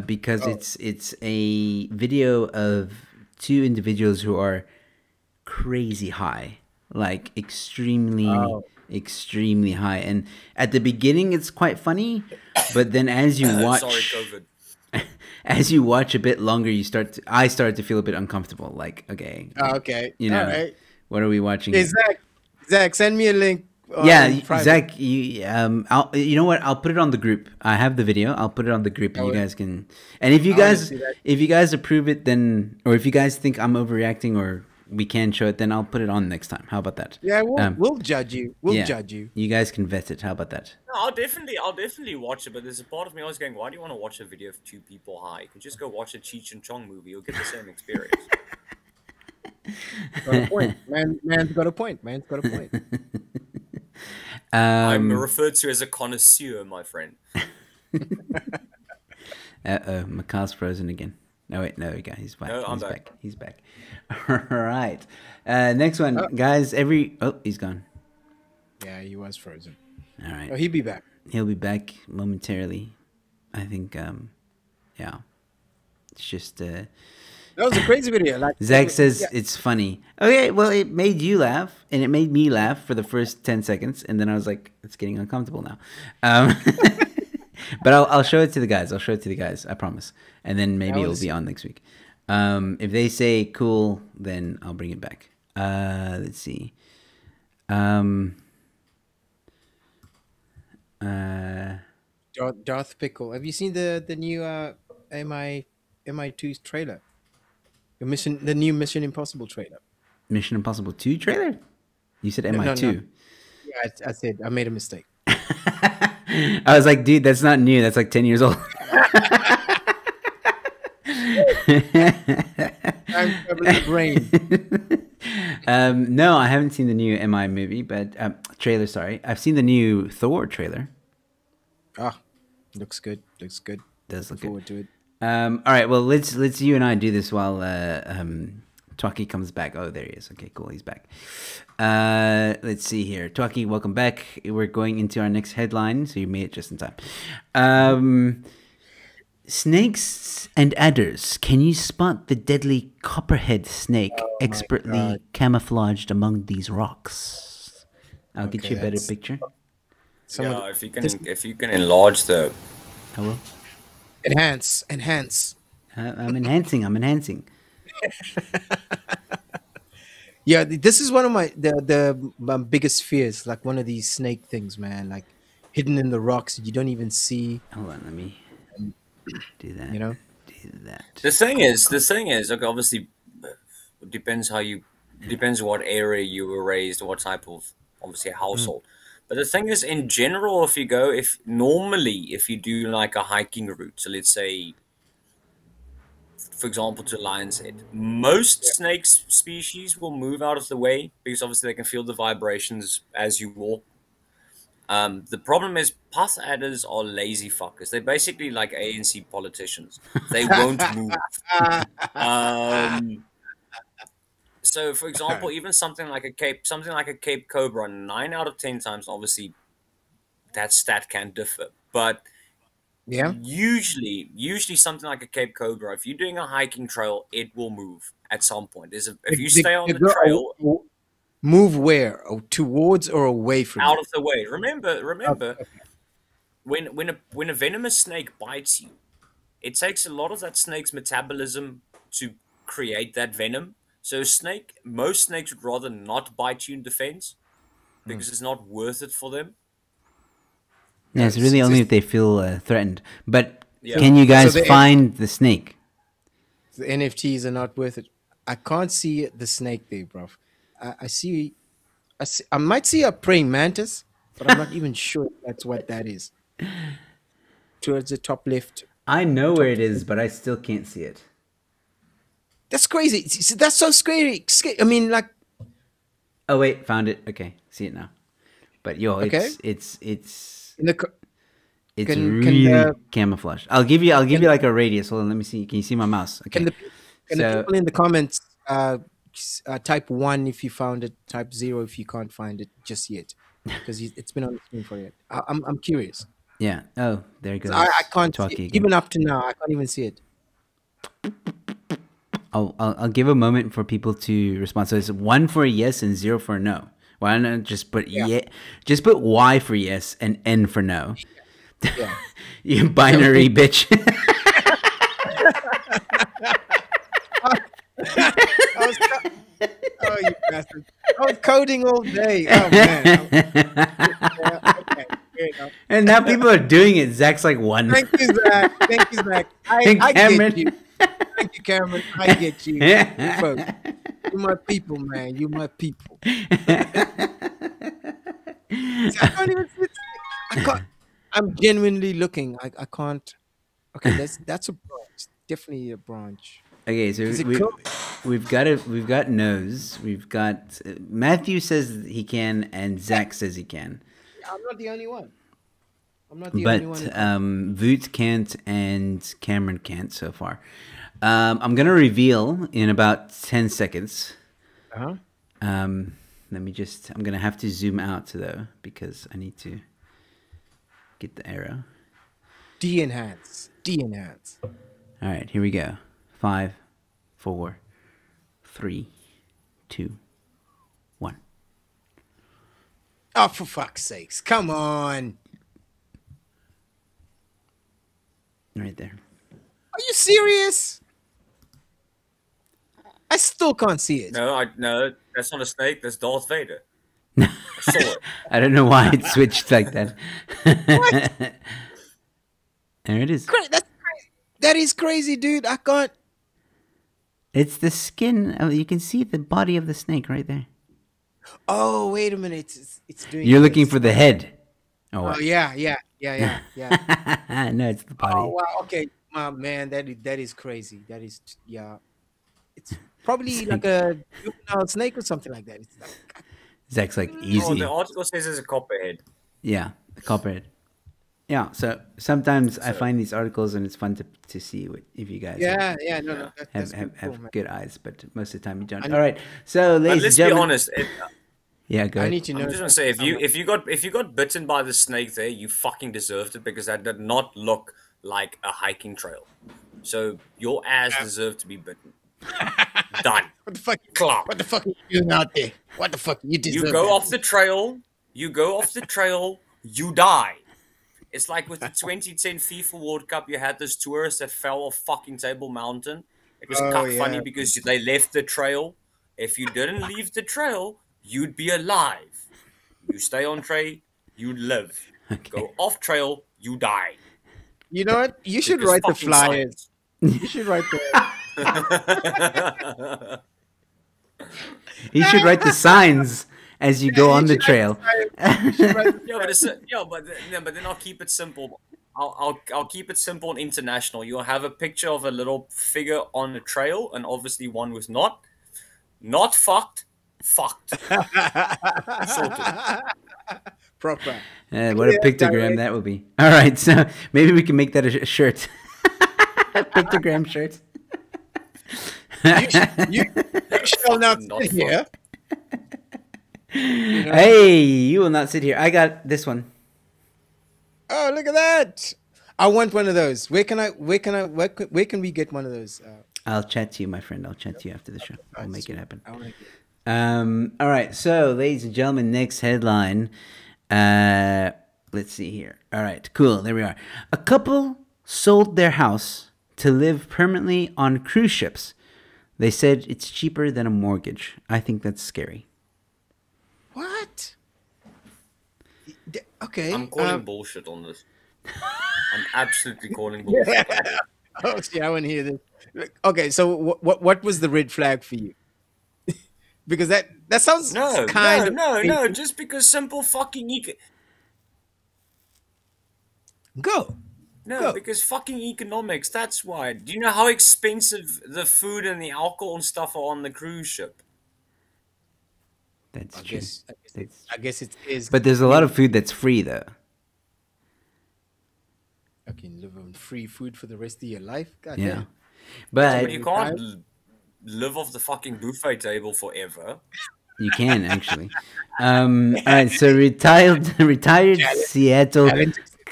[SPEAKER 6] because it's a video of two individuals who are crazy high, like extremely high. And at the beginning, it's quite funny, but then as you watch,
[SPEAKER 3] Sorry, COVID.
[SPEAKER 6] as you watch a bit longer, I started to feel a bit uncomfortable. Like, okay,
[SPEAKER 4] Okay,
[SPEAKER 6] you know,
[SPEAKER 4] all right.
[SPEAKER 6] what are we watching?
[SPEAKER 4] Hey, Zach, send me a link.
[SPEAKER 6] Yeah,
[SPEAKER 4] private.
[SPEAKER 6] Zach, you know what? I'll put it on the group. I have the video. I'll put it on the group, and you guys can. And if you guys approve it, then, or if you guys think I'm overreacting or we can show it, then I'll put it on next time. How about that?
[SPEAKER 4] Yeah, we'll judge you. We'll judge you.
[SPEAKER 6] You guys can vet it. How about that?
[SPEAKER 3] No, I'll definitely watch it, but there's a part of me always going, why do you want to watch a video of two people high? You can just go watch a Cheech and Chong movie. You'll get the same experience.
[SPEAKER 4] Got a point. Man's got a point. Man's got a point.
[SPEAKER 3] I'm referred to as a connoisseur, my friend.
[SPEAKER 6] Macau's frozen again. No, wait, no, he's back.
[SPEAKER 3] No, I'm
[SPEAKER 6] he's
[SPEAKER 3] back.
[SPEAKER 6] He's back. All right. Next one, guys. He's gone.
[SPEAKER 4] Yeah, he was frozen.
[SPEAKER 6] All right.
[SPEAKER 4] Oh, he'll be back.
[SPEAKER 6] He'll be back momentarily. I think, yeah. It's just,
[SPEAKER 4] That was a crazy video. Like
[SPEAKER 6] Zach says it's funny. Okay, well, it made you laugh, and it made me laugh for the first 10 seconds, and then I was like, it's getting uncomfortable now. But I'll show it to the guys. I promise. And then maybe it'll be on next week. If they say cool, then I'll bring it back. Let's see.
[SPEAKER 4] Darth Pickle. Have you seen the new MI2's trailer? The new Mission Impossible trailer.
[SPEAKER 6] Mission Impossible 2 trailer? You said
[SPEAKER 4] No,
[SPEAKER 6] MI2.
[SPEAKER 4] no. Yeah, I said I made a mistake.
[SPEAKER 6] I was like, dude, that's not new. That's like 10 years old.
[SPEAKER 4] I'm traveling the brain.
[SPEAKER 6] No, I haven't seen the new MI movie, but trailer. Sorry, I've seen the new Thor trailer.
[SPEAKER 4] Ah, looks good. Looks good.
[SPEAKER 6] Does look
[SPEAKER 4] Forward
[SPEAKER 6] good.
[SPEAKER 4] to it.
[SPEAKER 6] All right, well, let's you and I do this while Twaki comes back. Oh, there he is. Okay, cool. He's back. Let's see here. Twaki, welcome back. We're going into our next headline, so you made it just in time. Snakes and adders. Can you spot the deadly copperhead snake expertly camouflaged among these rocks? I'll get you a better picture.
[SPEAKER 3] Yeah, if you can enlarge the.
[SPEAKER 6] I will.
[SPEAKER 4] Enhance.
[SPEAKER 6] I'm enhancing.
[SPEAKER 4] Yeah, this is one of my biggest fears. Like one of these snake things, man. Like hidden in the rocks, you don't even see.
[SPEAKER 6] Hold on, let me do that.
[SPEAKER 4] You know,
[SPEAKER 6] do that.
[SPEAKER 3] The thing is, okay, obviously, it depends what area you were raised, what type of obviously household. But the thing is, in general, if you do like a hiking route, so let's say, for example, to Lion's Head, most snake species will move out of the way because obviously they can feel the vibrations as you walk. The problem is path adders are lazy fuckers. They're basically like ANC politicians. They won't move. So, for example, even something like a Cape Cobra, 9 out of 10 times, obviously, that stat can differ. But
[SPEAKER 4] yeah.
[SPEAKER 3] Usually something like a Cape Cobra, if you're doing a hiking trail, it will move at some point. If you stay on the trail,
[SPEAKER 4] move where? Oh, towards or away from
[SPEAKER 3] out
[SPEAKER 4] you?
[SPEAKER 3] of the way. Remember,
[SPEAKER 4] Okay.
[SPEAKER 3] when a venomous snake bites you, it takes a lot of that snake's metabolism to create that venom. So most snakes would rather not bite you in defense because it's not worth it for them.
[SPEAKER 6] Yeah, it's really only if they feel threatened. But
[SPEAKER 3] Yeah.
[SPEAKER 6] can you guys find the snake?
[SPEAKER 4] The NFTs are not worth it. I can't see the snake there, bro. I see. I might see a praying mantis, but I'm not even sure that's what that is. Towards the top left.
[SPEAKER 6] I know where it is, but I still can't see it.
[SPEAKER 4] That's crazy. That's so scary. I mean, like.
[SPEAKER 6] Oh wait, found it. Okay, see it now. But yo, it's
[SPEAKER 4] in the.
[SPEAKER 6] It's really camouflaged. I'll give you like a radius. Hold on, let me see. Can you see my mouse? Okay.
[SPEAKER 4] Can the people in the comments type 1 if you found it, type 0 if you can't find it just yet, because it's been on the screen for yet. I'm curious.
[SPEAKER 6] Yeah. Oh, there it goes.
[SPEAKER 4] I can't see it. Even up to now, I can't even see it.
[SPEAKER 6] I'll give a moment for people to respond. So it's 1 for a yes and 0 for a no. Why not just put just put Y for yes and N for no.
[SPEAKER 4] Yeah.
[SPEAKER 6] You binary bitch.
[SPEAKER 4] Oh, you bastard. I was coding all day. Oh, man. Okay.
[SPEAKER 6] And now people are doing it. Zach's like 1.
[SPEAKER 4] Thank you, Zach. I get you. Thank you, Cameron. I get you. You my people, man. You my people. See, I can't even see it. I'm genuinely looking. I can't. Okay, that's a branch. Definitely a branch.
[SPEAKER 6] Okay, so we've got nose. We've got Matthew says he can, and Zach says he can.
[SPEAKER 4] I'm not the only one. Only one.
[SPEAKER 6] Voot can't, and Cameron can't so far. I'm gonna reveal in about 10 seconds.
[SPEAKER 4] Uh-huh.
[SPEAKER 6] Let me just. I'm gonna have to zoom out though because I need to get the arrow.
[SPEAKER 4] De-enhance.
[SPEAKER 6] All right, here we go. 5, 4, 3, 2, 1.
[SPEAKER 4] Oh, for fuck's sakes! Come on.
[SPEAKER 6] Right there.
[SPEAKER 4] Are you serious? I still can't see it.
[SPEAKER 3] No, that's not a snake. That's Darth Vader. I saw it.
[SPEAKER 6] I don't know why it switched like that.
[SPEAKER 4] What?
[SPEAKER 6] There it is.
[SPEAKER 4] That's crazy. That is crazy, dude. I can't.
[SPEAKER 6] It's the skin. You can see the body of the snake right there.
[SPEAKER 4] Oh, wait a minute. It's doing
[SPEAKER 6] You're looking
[SPEAKER 4] this.
[SPEAKER 6] for the head. Oh,
[SPEAKER 4] Oh,
[SPEAKER 6] what?
[SPEAKER 4] yeah.
[SPEAKER 6] No, it's the
[SPEAKER 4] Oh,
[SPEAKER 6] body.
[SPEAKER 4] wow. Okay. Man, that is crazy. That is, yeah. It's probably like a juvenile snake or something like that. It's like,
[SPEAKER 6] Zach's like
[SPEAKER 3] Oh,
[SPEAKER 6] easy.
[SPEAKER 3] the article says there's a copperhead.
[SPEAKER 6] Yeah, the copperhead. Yeah, so sometimes I find these articles and it's fun to see if you guys
[SPEAKER 4] yeah, no,
[SPEAKER 6] have
[SPEAKER 4] that's pretty cool, man.
[SPEAKER 6] good eyes, but most of the time you don't.
[SPEAKER 4] I
[SPEAKER 6] All right, so
[SPEAKER 3] But
[SPEAKER 6] ladies and
[SPEAKER 3] let's be
[SPEAKER 6] gentlemen,
[SPEAKER 3] honest.
[SPEAKER 6] yeah, go
[SPEAKER 4] I
[SPEAKER 6] ahead.
[SPEAKER 4] need to know.
[SPEAKER 3] I'm just gonna say, if you got bitten by the snake there, you fucking deserved it because that did not look like a hiking trail. So your ass deserved to be bitten. Done.
[SPEAKER 4] What the fuck?
[SPEAKER 3] Clap.
[SPEAKER 4] What the fuck are you doing out there? What the fuck? You deserve
[SPEAKER 3] You go
[SPEAKER 4] that.
[SPEAKER 3] off the trail. You go off the trail. You die. It's like with the 2010 FIFA World Cup, you had this tourist that fell off fucking Table Mountain. It was funny
[SPEAKER 4] yeah.
[SPEAKER 3] because they left the trail. If you didn't leave the trail, you'd be alive. You stay on trail, you live. Go off trail, you die.
[SPEAKER 4] You know what? You should
[SPEAKER 3] Because
[SPEAKER 4] write the
[SPEAKER 3] fucking
[SPEAKER 4] flyers. You should write the.
[SPEAKER 3] science.
[SPEAKER 6] You should write the signs as you go on the trail.
[SPEAKER 3] But then I'll keep it simple. I'll keep it simple and international. You'll have a picture of a little figure on a trail, and obviously one was not fucked. Sorted.
[SPEAKER 4] Proper.
[SPEAKER 6] What a pictogram that would be. All right, so maybe we can make that a shirt. A pictogram shirt.
[SPEAKER 4] You shall not sit here.
[SPEAKER 6] Hey, you will not sit here. I got this one.
[SPEAKER 4] Oh, look at that! I want one of those. Where can we get one of those?
[SPEAKER 6] I'll chat to you, my friend. I'll chat to you after the show. I'll make it happen.
[SPEAKER 4] I want to get.
[SPEAKER 6] All right, so ladies and gentlemen, next headline. Let's see here. All right, cool. There we are. A couple sold their house to live permanently on cruise ships. They said it's cheaper than a mortgage. I think that's scary.
[SPEAKER 4] What? Okay.
[SPEAKER 3] I'm calling bullshit on this. I'm absolutely calling bullshit.
[SPEAKER 4] Oh, see, I want to hear this. Okay, so what was the red flag for you? Because that sounds
[SPEAKER 3] No, just because simple fucking
[SPEAKER 4] Go.
[SPEAKER 3] because fucking economics, that's why. Do you know how expensive the food and the alcohol and stuff are on the cruise ship?
[SPEAKER 6] That's true.
[SPEAKER 4] I guess it is.
[SPEAKER 6] But there's a lot of food that's free, though.
[SPEAKER 4] I can live on free food for the rest of your life. God
[SPEAKER 6] Yeah.
[SPEAKER 4] damn.
[SPEAKER 6] But
[SPEAKER 3] You can't live off the fucking buffet table forever.
[SPEAKER 6] you can, actually. All right, so retired Seattle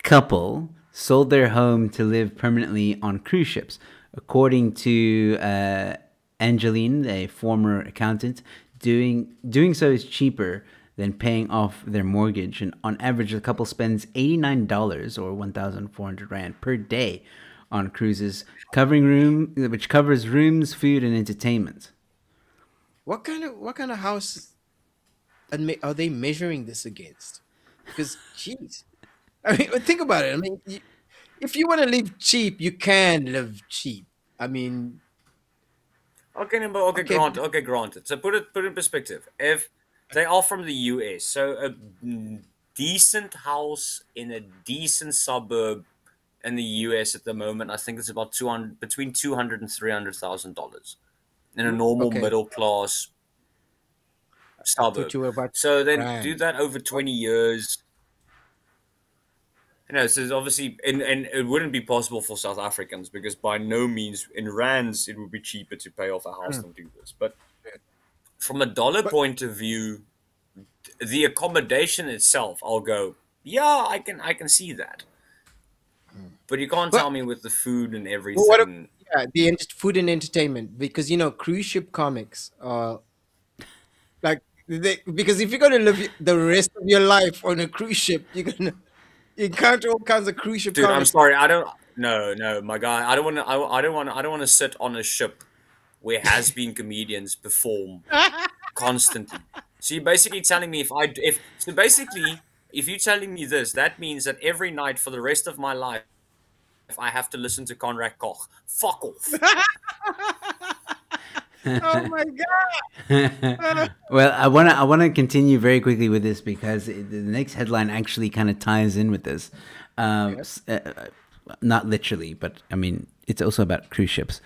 [SPEAKER 6] couple sold their home to live permanently on cruise ships. According to Angeline, a former accountant, doing so is cheaper than paying off their mortgage. And on average, the couple spends $89 or 1,400 Rand per day on cruises, which covers rooms, food, and entertainment.
[SPEAKER 4] What kind of house are they measuring this against? Because, jeez, I mean, think about it. I mean, if you want to live cheap, you can live cheap. I mean,
[SPEAKER 3] Granted. So put it in perspective. If they are from the US, so a decent house in a decent suburb in the US at the moment, I think it's about between $200,000 and $300,000 in a normal middle class suburb. So then do that over 20 years. So obviously, and it wouldn't be possible for South Africans because by no means in rands it would be cheaper to pay off a house than do this. But from a dollar point of view, the accommodation itself, I'll go, yeah, I can see that. But you can't tell me with the food and everything.
[SPEAKER 4] The food and entertainment, because cruise ship comics are like because if you're gonna live the rest of your life on a cruise ship, you're gonna encounter all kinds of cruise ship.
[SPEAKER 3] Dude, comics. I'm sorry, I don't. No, my guy, I don't want to sit on a ship where has-been comedians perform constantly. So you're basically telling me if you're telling me this, that means that every night for the rest of my life, I have to listen to Conrad Koch. Fuck off.
[SPEAKER 4] Oh my god!
[SPEAKER 6] Well, I wanna continue very quickly with this because the next headline actually kind of ties in with this. Not literally, but I mean it's also about cruise ships.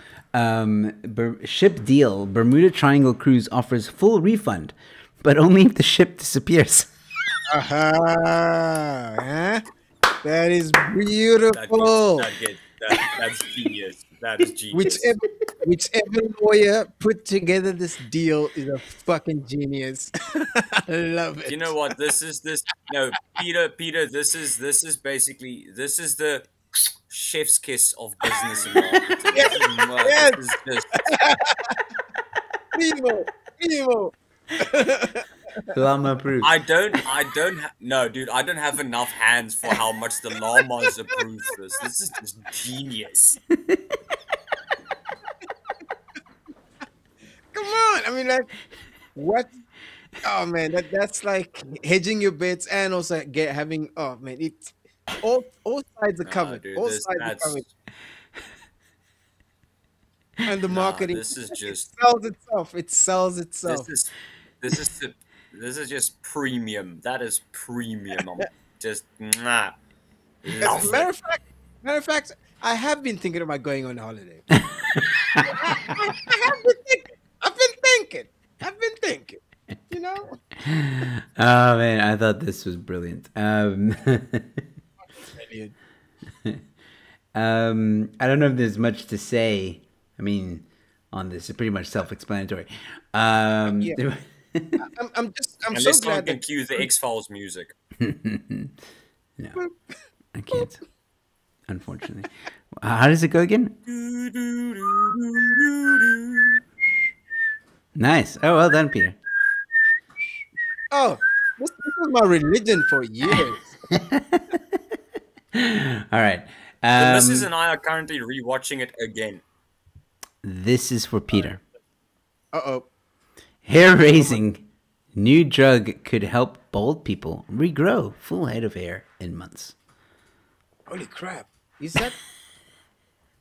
[SPEAKER 6] Ship deal: Bermuda Triangle cruise offers full refund, but only if the ship disappears.
[SPEAKER 4] Huh? That is beautiful.
[SPEAKER 3] That's genius. That is genius.
[SPEAKER 4] Whichever lawyer put together this deal is a fucking genius. I love it.
[SPEAKER 3] You know what? No, Peter. This is basically the chef's kiss of business and marketing.
[SPEAKER 4] Yes.
[SPEAKER 3] This is just
[SPEAKER 4] Evil.
[SPEAKER 6] Llama approved.
[SPEAKER 3] No, dude, I don't have enough hands for how much the llamas approve this. This is just genius.
[SPEAKER 4] Come on. I mean, like, what? Oh man, that's like hedging your bets and also having. Oh man, it's all sides are covered.
[SPEAKER 3] Dude,
[SPEAKER 4] All sides are covered. And the marketing.
[SPEAKER 3] This is just
[SPEAKER 4] It sells itself.
[SPEAKER 3] This is just premium. That is premium. I'm just
[SPEAKER 4] Matter of fact, I have been thinking about going on holiday. I've been thinking. You know.
[SPEAKER 6] Oh man, I thought this was brilliant. I don't know if there's much to say. I mean, on this, it's pretty much self-explanatory.
[SPEAKER 4] I'm so glad
[SPEAKER 3] can cue the X-Files music.
[SPEAKER 6] No, I can't. Unfortunately. How does it go again? Nice. Oh, well done, Peter.
[SPEAKER 4] Oh, this was my religion for years.
[SPEAKER 6] All right.
[SPEAKER 3] The missus and I are currently rewatching it again.
[SPEAKER 6] This is for Peter.
[SPEAKER 4] Uh-oh.
[SPEAKER 6] Hair raising. New drug could help bald people regrow full head of hair in months.
[SPEAKER 4] Holy crap. Is that...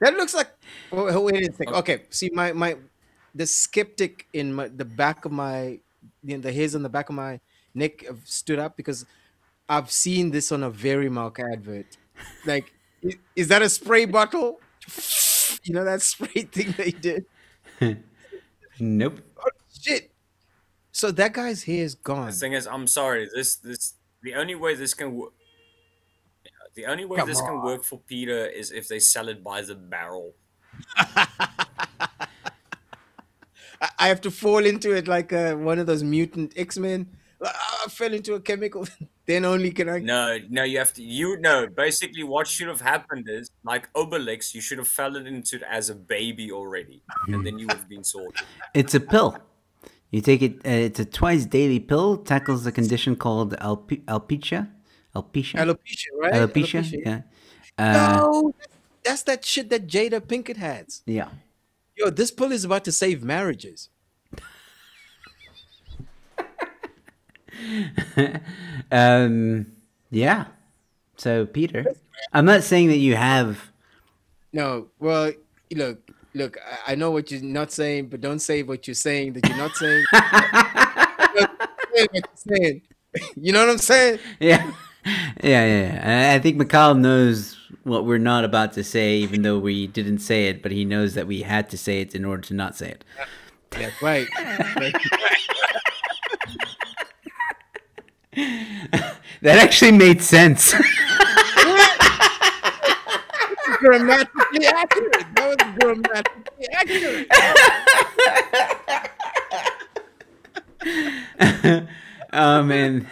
[SPEAKER 4] That looks like... Oh, wait a second. Okay, see, the skeptic in the back of my... the hairs on the back of my neck have stood up because I've seen this on a Verimark advert. Like, is that a spray bottle? You know that spray thing they did?
[SPEAKER 6] Nope.
[SPEAKER 4] Oh, shit. So that guy's hair is gone.
[SPEAKER 3] The thing is, I'm sorry. The only way this can work. The only way this can work for Peter is if they sell it by the barrel.
[SPEAKER 4] I have to fall into it like one of those mutant X-Men. I fell into a chemical. Then only can I...
[SPEAKER 3] No, you have to... basically what should have happened is, like Obelix, you should have fallen into it as a baby already. And then you would have been sorted.
[SPEAKER 6] It's a pill. You take it, it's a twice daily pill, tackles a condition called alopecia.
[SPEAKER 4] Alopecia, right?
[SPEAKER 6] Alopecia, yeah.
[SPEAKER 4] No, that's that shit that Jada Pinkett has.
[SPEAKER 6] Yeah.
[SPEAKER 4] Yo, this pill is about to save marriages.
[SPEAKER 6] Yeah. So, Peter, I'm not saying that you have...
[SPEAKER 4] No, well, look, I know what you're not saying, but don't say what you're saying that you're not saying. What you're saying. You know what I'm saying?
[SPEAKER 6] Yeah. I think Mikhail knows what we're not about to say, even though we didn't say it, but he knows that we had to say it in order to not say it.
[SPEAKER 4] Yeah, right.
[SPEAKER 6] That actually made sense.
[SPEAKER 4] Grammatically accurate. That was grammatically accurate.
[SPEAKER 6] Oh man.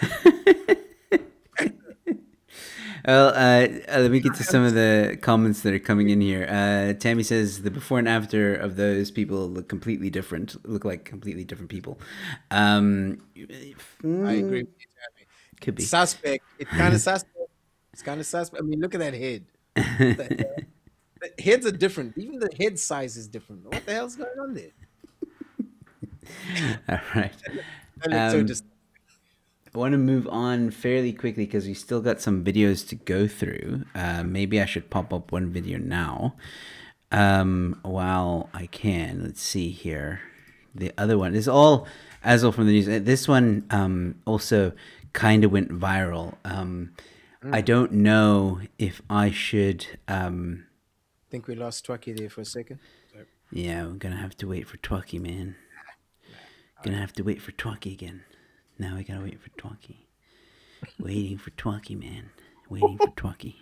[SPEAKER 6] Well, let me get to some of the comments that are coming in here. Tammy says the before and after of those people look completely different. Look like completely different people.
[SPEAKER 4] I agree with you, Tammy.
[SPEAKER 6] Could be
[SPEAKER 4] suspect. It's kind of suspect. I mean, look at that head. The heads are different. Even the head size is different. What the hell's going on there?
[SPEAKER 6] All right. I want to move on fairly quickly because we still got some videos to go through. Maybe I should pop up one video now while I can. Let's see here. the other one. It's all as well from the news. This one also kind of went viral. I don't know if I should.
[SPEAKER 4] Think we lost Twaki there for a second. Sorry.
[SPEAKER 6] Yeah, we're gonna have to wait for Twaki, man. Gonna have to wait for Twaki again. Now we gotta wait for Twaki. Waiting for Twaki, man. Waiting for Twaki.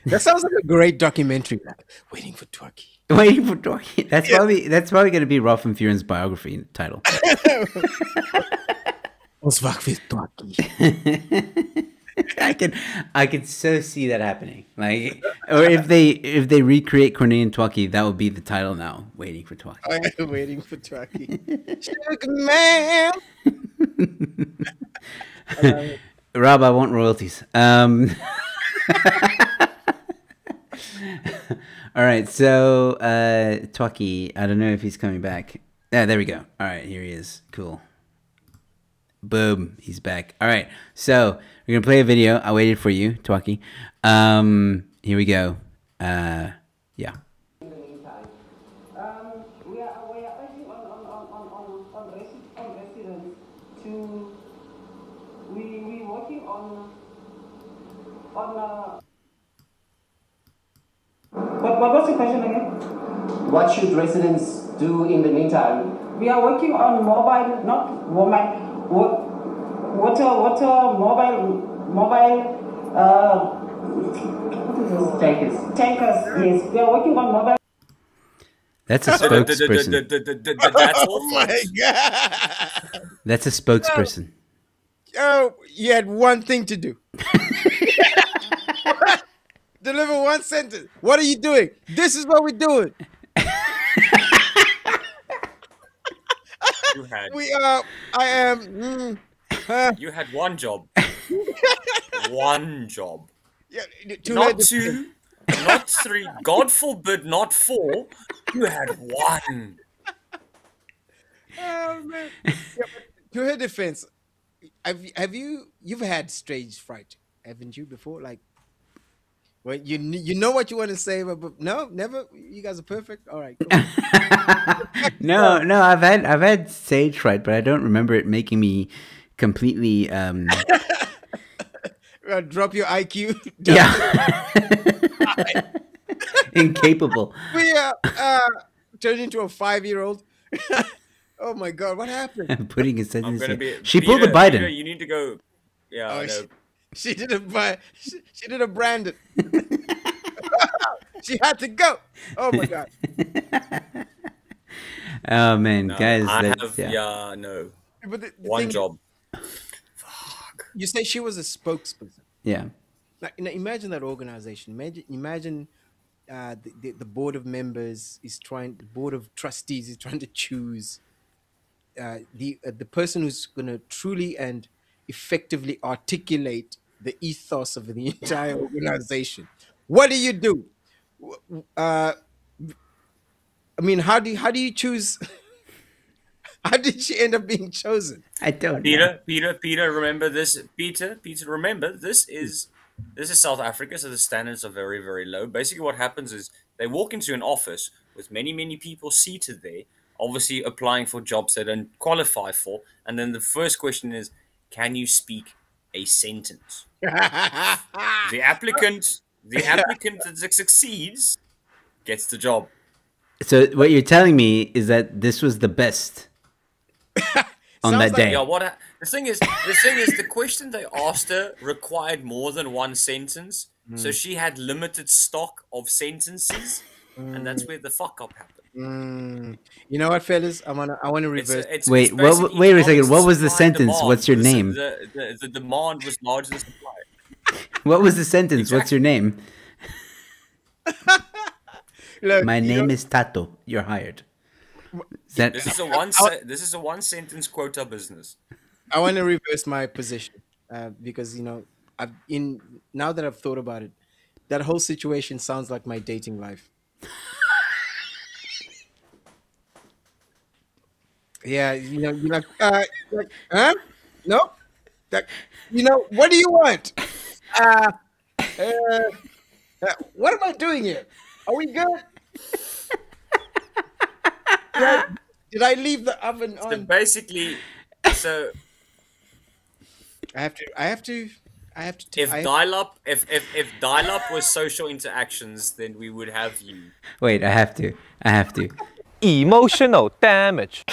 [SPEAKER 4] That sounds like a great documentary. Like, waiting for Twaki.
[SPEAKER 6] Waiting for Twaki. That's probably gonna be Ralph and Furen's biography title.
[SPEAKER 4] Ons wag vir Twaki.
[SPEAKER 6] I can so see that happening. Like, or if they recreate Corneille and Twaki, that would be the title now. Waiting for Twaki.
[SPEAKER 4] I am waiting for Twaki. Sugar man.
[SPEAKER 6] Rob, I want royalties. All right, so Twaki, I don't know if he's coming back. Yeah, there we go. All right, here he is. Cool. Boom, he's back. All right, so we're gonna play a video. I waited for you, Twaki. Here we go. Yeah.
[SPEAKER 8] We are urging on residents to we working on what was the question again?
[SPEAKER 9] What should residents do in the meantime?
[SPEAKER 8] We are working on mobile, not mobile. Water, mobile, tankers. Yes, we are working on mobile.
[SPEAKER 6] That's a spokesperson.
[SPEAKER 3] That's all.
[SPEAKER 4] Oh my god!
[SPEAKER 6] That's a spokesperson.
[SPEAKER 4] Oh, you had one thing to do. Deliver one sentence. What are you doing? This is what we're doing.
[SPEAKER 3] You had.
[SPEAKER 4] I am.
[SPEAKER 3] You had one job. One job.
[SPEAKER 4] Yeah,
[SPEAKER 3] Not two, not three. God forbid, not four. You had one.
[SPEAKER 4] Oh man. Yeah, but to her defense, you've had stage fright, haven't you, before? Like, well, you know what you want to say, but no, never. You guys are perfect. All right. Cool.
[SPEAKER 6] No, I've had stage fright, but I don't remember it making me completely
[SPEAKER 4] drop your IQ.
[SPEAKER 6] Yeah. Incapable.
[SPEAKER 4] We turned into a 5-year-old. Oh my god, what happened?
[SPEAKER 6] Putting a sentence. She
[SPEAKER 3] Peter,
[SPEAKER 6] pulled a Biden.
[SPEAKER 3] Peter, you need to go. Yeah, I know.
[SPEAKER 4] She did a Brandon. She had to go. Oh my god.
[SPEAKER 6] Oh man,
[SPEAKER 3] No,
[SPEAKER 6] guys.
[SPEAKER 3] No.
[SPEAKER 4] But the
[SPEAKER 3] One
[SPEAKER 4] thing-
[SPEAKER 3] job.
[SPEAKER 4] You say she was a spokesperson.
[SPEAKER 6] Yeah.
[SPEAKER 4] Now, imagine that organization. Imagine the board of members the board of trustees is trying to choose the person who's going to truly and effectively articulate the ethos of the entire organization. What do you do? I mean, how do you choose? How did she end up being chosen?
[SPEAKER 6] I don't know.
[SPEAKER 3] Peter, remember this. Peter, remember this is South Africa, so the standards are very, very low. Basically, what happens is they walk into an office with many, many people seated there, obviously applying for jobs they don't qualify for, and then the first question is, can you speak a sentence? The applicant that succeeds gets the job.
[SPEAKER 6] So what you're telling me is that this was the best on that day.
[SPEAKER 3] Yeah, the thing is, the question they asked her required more than one sentence, so she had limited stock of sentences, and that's where the fuck up happened.
[SPEAKER 4] You know what, fellas? I want to reverse.
[SPEAKER 6] Wait a second. What was the sentence? What's your name?
[SPEAKER 3] The demand was larger than supply.
[SPEAKER 6] What was the sentence?
[SPEAKER 3] Exactly.
[SPEAKER 6] What's your name?
[SPEAKER 4] Look,
[SPEAKER 6] My name is Tato. You're hired.
[SPEAKER 3] This is a one sentence quota business.
[SPEAKER 4] I want to reverse my position because now that I've thought about it, that whole situation sounds like my dating life. Yeah, you're like, huh? No, what do you want? What am I doing here? Are we good? Did I leave the oven
[SPEAKER 3] So
[SPEAKER 4] on?
[SPEAKER 3] basically, so
[SPEAKER 4] I have to.
[SPEAKER 3] if dial-up, if dial-up was social interactions, then we would have you.
[SPEAKER 6] Wait, I have to.
[SPEAKER 7] Emotional damage.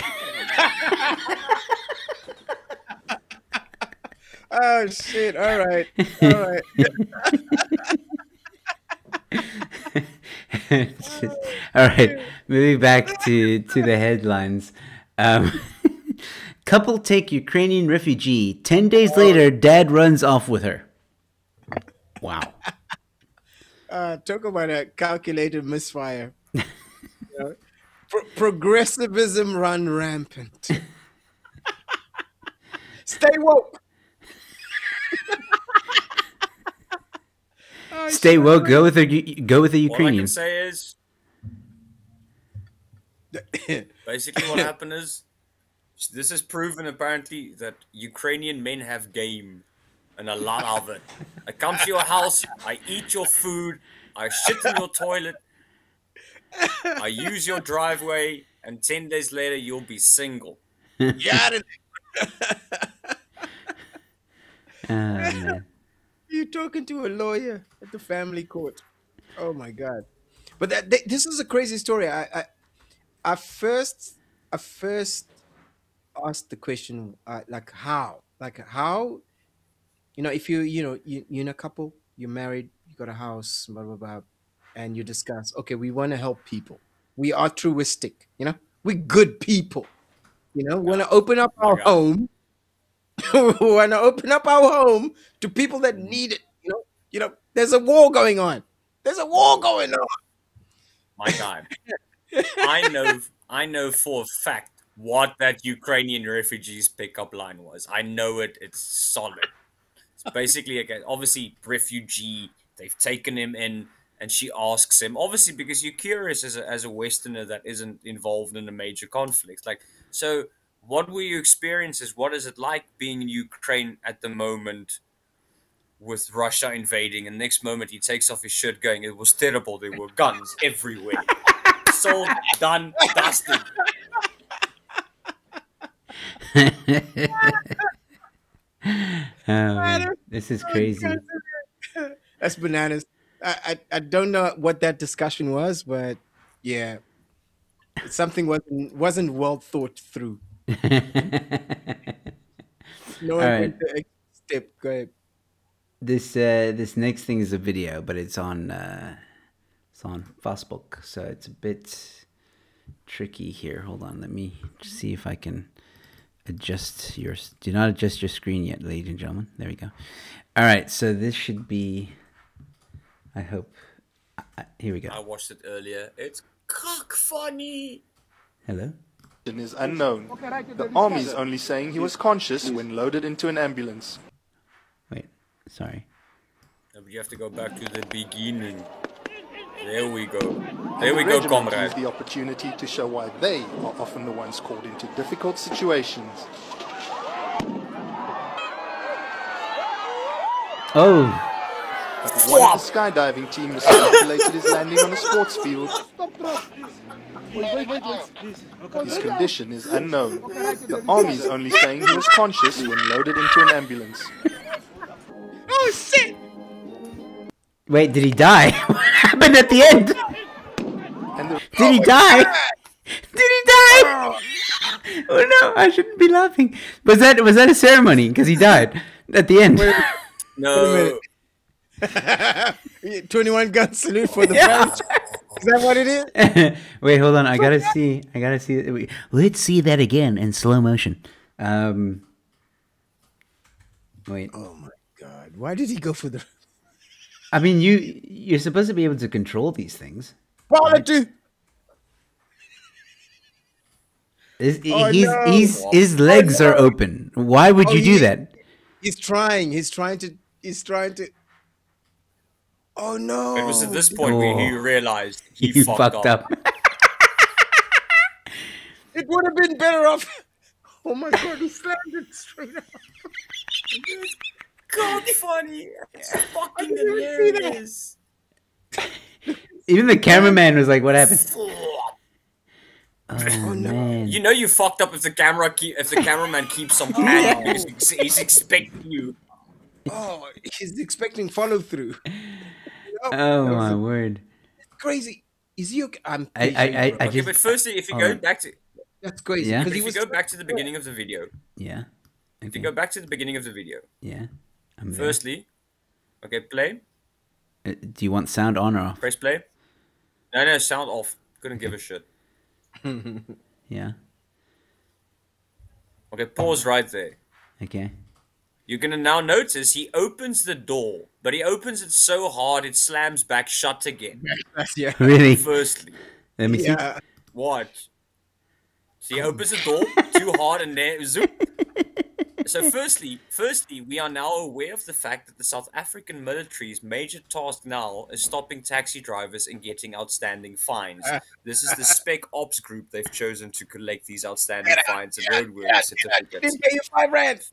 [SPEAKER 4] Oh shit! All right.
[SPEAKER 6] All right, moving back to the headlines. Couple take Ukrainian refugee. 10 days later, dad runs off with her. Wow.
[SPEAKER 4] Talk about a calculated misfire. You know, progressivism run rampant. Stay woke.
[SPEAKER 6] Stay woke. Go with the Ukrainian.
[SPEAKER 3] All I can say is, basically, what happened is, this is proven apparently that Ukrainian men have game, and a lot of it. I come to your house, I eat your food, I shit in your toilet, I use your driveway, and 10 days later you'll be single.
[SPEAKER 4] Got it.
[SPEAKER 6] Man.
[SPEAKER 4] You're talking to a lawyer at the family court. Oh my god! But this is a crazy story. I first asked the question like how, if you're in a couple, you're married, you got a house, blah blah blah, and you discuss, okay, we want to help people, we are altruistic, we're good people, want to open up our home. We want to open up our home to people that need it. There's a war going on.
[SPEAKER 3] My God, I know for a fact what that Ukrainian refugees pickup line was. I know it. It's solid. It's basically, again, obviously, refugee. They've taken him in, and she asks him, obviously, because you're curious as a Westerner that isn't involved in a major conflict. Like, so what were your experiences? What is it like being in Ukraine at the moment with Russia invading? And next moment he takes off his shirt going, it was terrible. There were guns everywhere. Sold, done, dusted.
[SPEAKER 6] This is crazy.
[SPEAKER 4] That's bananas. I don't know what that discussion was, but yeah, something wasn't well thought through. No one went the extra step. Go ahead.
[SPEAKER 6] This next thing is a video, but it's on Facebook, so it's a bit tricky here. Hold on, let me just see if I can adjust yours. Do not adjust your screen yet, ladies and gentlemen. There we go. All right, so this should be. I hope. Here we go.
[SPEAKER 3] I watched it earlier. It's cock funny.
[SPEAKER 6] Hello.
[SPEAKER 10] Is unknown. The army's only saying he was conscious when loaded into an ambulance.
[SPEAKER 6] Wait, sorry.
[SPEAKER 3] No, but you have to go back to the beginning. There we go.
[SPEAKER 10] The
[SPEAKER 3] There we go,
[SPEAKER 10] regiment
[SPEAKER 3] comrade.
[SPEAKER 10] used the opportunity to show why they are often the ones called into difficult situations.
[SPEAKER 6] Oh.
[SPEAKER 10] One of the skydiving team miscalculated his landing on a sports field. His condition is unknown. The army's only saying he was conscious when loaded into an ambulance.
[SPEAKER 4] Oh shit!
[SPEAKER 6] Wait, did he die? What happened at the end? Did he die? Did he die? Oh no, I shouldn't be laughing. Was that a ceremony? Because he died at the end.
[SPEAKER 3] No.
[SPEAKER 4] 21 gun salute for the French. Is that what it is?
[SPEAKER 6] Wait, hold on. I gotta see. Let's see that again in slow motion. Wait.
[SPEAKER 4] Oh my god! Why did he go for the?
[SPEAKER 6] I mean, you're supposed to be able to control these things.
[SPEAKER 4] Quality.
[SPEAKER 6] His legs are open. Why would you do that?
[SPEAKER 4] He's trying to. Oh no!
[SPEAKER 3] It was at this point where he realized he
[SPEAKER 6] You
[SPEAKER 3] fucked up.
[SPEAKER 4] It would have been better off. Oh my god! He slammed it straight up.
[SPEAKER 3] God, funny. It's fucking hilarious.
[SPEAKER 6] Even the cameraman was like, "What happened?" Oh man.
[SPEAKER 3] You know you fucked up if the cameraman keeps on panning because he's expecting you.
[SPEAKER 4] Oh, he's expecting follow through.
[SPEAKER 6] Oh my word.
[SPEAKER 4] Crazy. Is he okay? I'm
[SPEAKER 6] I
[SPEAKER 3] Okay,
[SPEAKER 6] just
[SPEAKER 3] but firstly, if you go back to
[SPEAKER 4] that's crazy.
[SPEAKER 6] Yeah?
[SPEAKER 3] if you go back to the beginning of the video,
[SPEAKER 6] yeah.
[SPEAKER 3] if you go back to the beginning of the video,
[SPEAKER 6] Yeah. I'm there.
[SPEAKER 3] firstly, okay, play.
[SPEAKER 6] Do you want sound on or off?
[SPEAKER 3] Press play. No, sound off. Couldn't give a shit.
[SPEAKER 6] Yeah.
[SPEAKER 3] Okay, pause right there.
[SPEAKER 6] Okay.
[SPEAKER 3] You're gonna now notice he opens the door, but he opens it so hard it slams back shut again.
[SPEAKER 4] Yeah.
[SPEAKER 6] Really?
[SPEAKER 3] Firstly,
[SPEAKER 6] Let me see.
[SPEAKER 3] watch. So he opens the door too hard and then zoom. So firstly, we are now aware of the fact that the South African military's major task now is stopping taxi drivers and getting outstanding fines. This is the Spec Ops group they've chosen to collect these outstanding fines and roadworthy certificates.
[SPEAKER 4] Didn't pay you £5.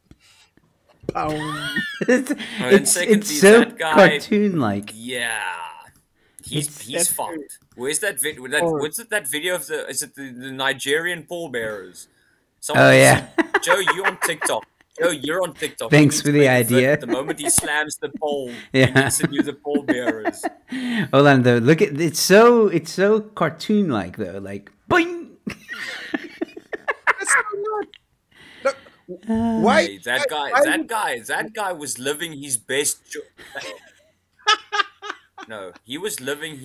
[SPEAKER 6] It's so
[SPEAKER 3] that guy,
[SPEAKER 6] cartoon-like.
[SPEAKER 3] Yeah, he's fucked. Where's that video? What's it? That video of the? Is it the Nigerian pallbearers?
[SPEAKER 6] Oh yeah,
[SPEAKER 3] Joe, you on TikTok? Joe, you're on TikTok.
[SPEAKER 6] Thanks for the idea.
[SPEAKER 3] The moment he slams the pole,
[SPEAKER 6] yeah,
[SPEAKER 3] he needs to do the pallbearers.
[SPEAKER 6] Hold on though. Look at it's so cartoon-like though. Like boing.
[SPEAKER 4] Look, why
[SPEAKER 3] Hey, that guy was living his best. No, he was living